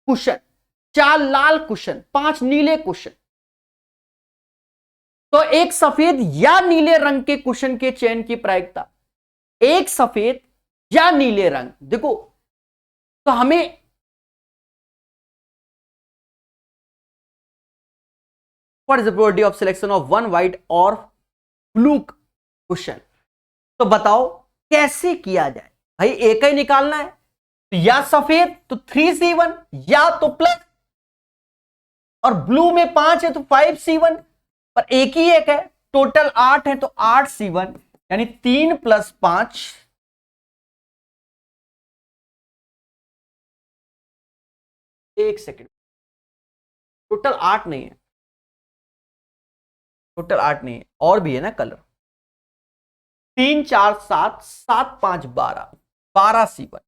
कुशन, 4 लाल कुशन, 5 नीले कुशन तो एक सफेद या नीले रंग के कुशन के चयन की प्रायिकता, एक सफेद या नीले रंग, देखो तो हमें what is the probability of selection of one white और ब्लू कुशन। तो बताओ कैसे किया जाए भाई, एक ही निकालना है, तो या सफेद तो 3C1 या तो प्लस, और ब्लू में 5 है तो 5C1, पर एक ही एक है, टोटल 8 है तो 8C1, यानी 3 + 5 एक सेकेंड, टोटल 8 नहीं है, टोटल 8 नहीं है, और भी है ना कलर, 3 4 7 7 5 12 12C1,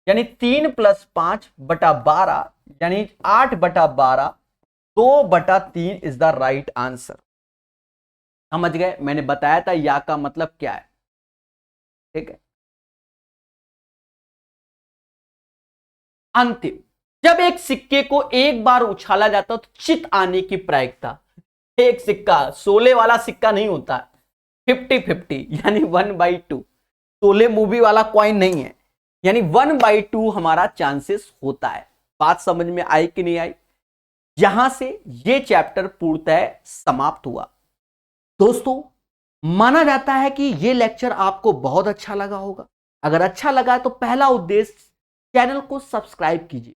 यानी 3 + 5 बटा 12, यानी 8/12 2/3 इज द राइट आंसर। समझ गए, मैंने बताया था या का मतलब क्या है, ठीक है। अंतिम, जब एक सिक्के को एक बार उछाला जाता है तो चित आने की प्रायिकता, एक सिक्का 16 वाला सिक्का नहीं होता, 50-50 यानी 1/2, 16 मूवी वाला कॉइन नहीं है, यानी 1/2 हमारा चांसेस होता है। बात समझ में आई कि नहीं आई? यहां से ये चैप्टर पूर्णतः समाप्त हुआ। दोस्तों, माना जाता है कि ये लेक्चर आपको बहुत अच्छा लगा होगा। अगर अच्छा लगा है तो पहला उद्देश्य चैनल को सब्सक्राइब कीजिए।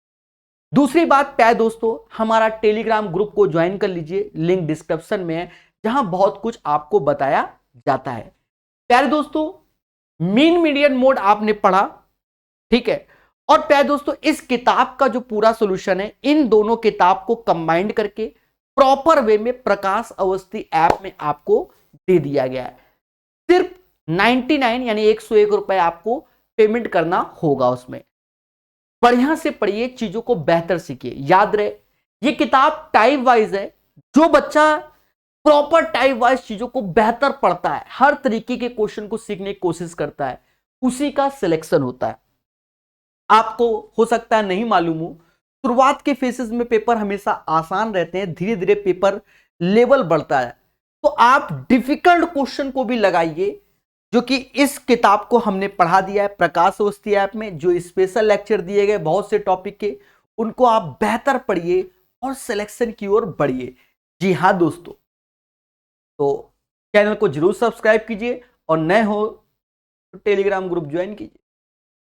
दूसरी बात प्यारे दोस्तों, हमारा टेलीग्राम ग्रुप को ज्वाइन कर लीजिए, लिंक डिस्क्रिप्शन में है, जहां बहुत कुछ आपको बताया जाता है। प्यारे दोस्तों, मीन मीडियन मोड आपने पढ़ा, ठीक है, और प्यारे दोस्तों इस किताब का जो पूरा सॉल्यूशन है, इन दोनों किताब को कंबाइंड करके प्रॉपर वे में प्रकाश अवस्थी ऐप में आपको दे दिया गया है। सिर्फ 99 यानी 101 रुपए आपको पेमेंट करना होगा। उसमें बढ़िया से पढ़िए, चीजों को बेहतर सीखिए। याद रहे, ये किताब टाइप वाइज है, जो बच्चा प्रॉपर टाइप वाइज चीजों को बेहतर पढ़ता है, हर तरीके के क्वेश्चन को सीखने की कोशिश करता है, उसी का सिलेक्शन होता है। आपको हो सकता है नहीं मालूम हो, शुरुआत के फेसेस में पेपर हमेशा आसान रहते हैं, धीरे धीरे पेपर लेवल बढ़ता है, तो आप डिफिकल्ट क्वेश्चन को भी लगाइए, जो कि इस किताब को हमने पढ़ा दिया है प्रकाश अवस्थी ऐप में। जो स्पेशल लेक्चर दिए गए बहुत से टॉपिक के, उनको आप बेहतर पढ़िए और सिलेक्शन की ओर बढ़िए। जी हाँ दोस्तों, तो चैनल को जरूर सब्सक्राइब कीजिए, और नए हो तो टेलीग्राम ग्रुप ज्वाइन कीजिए।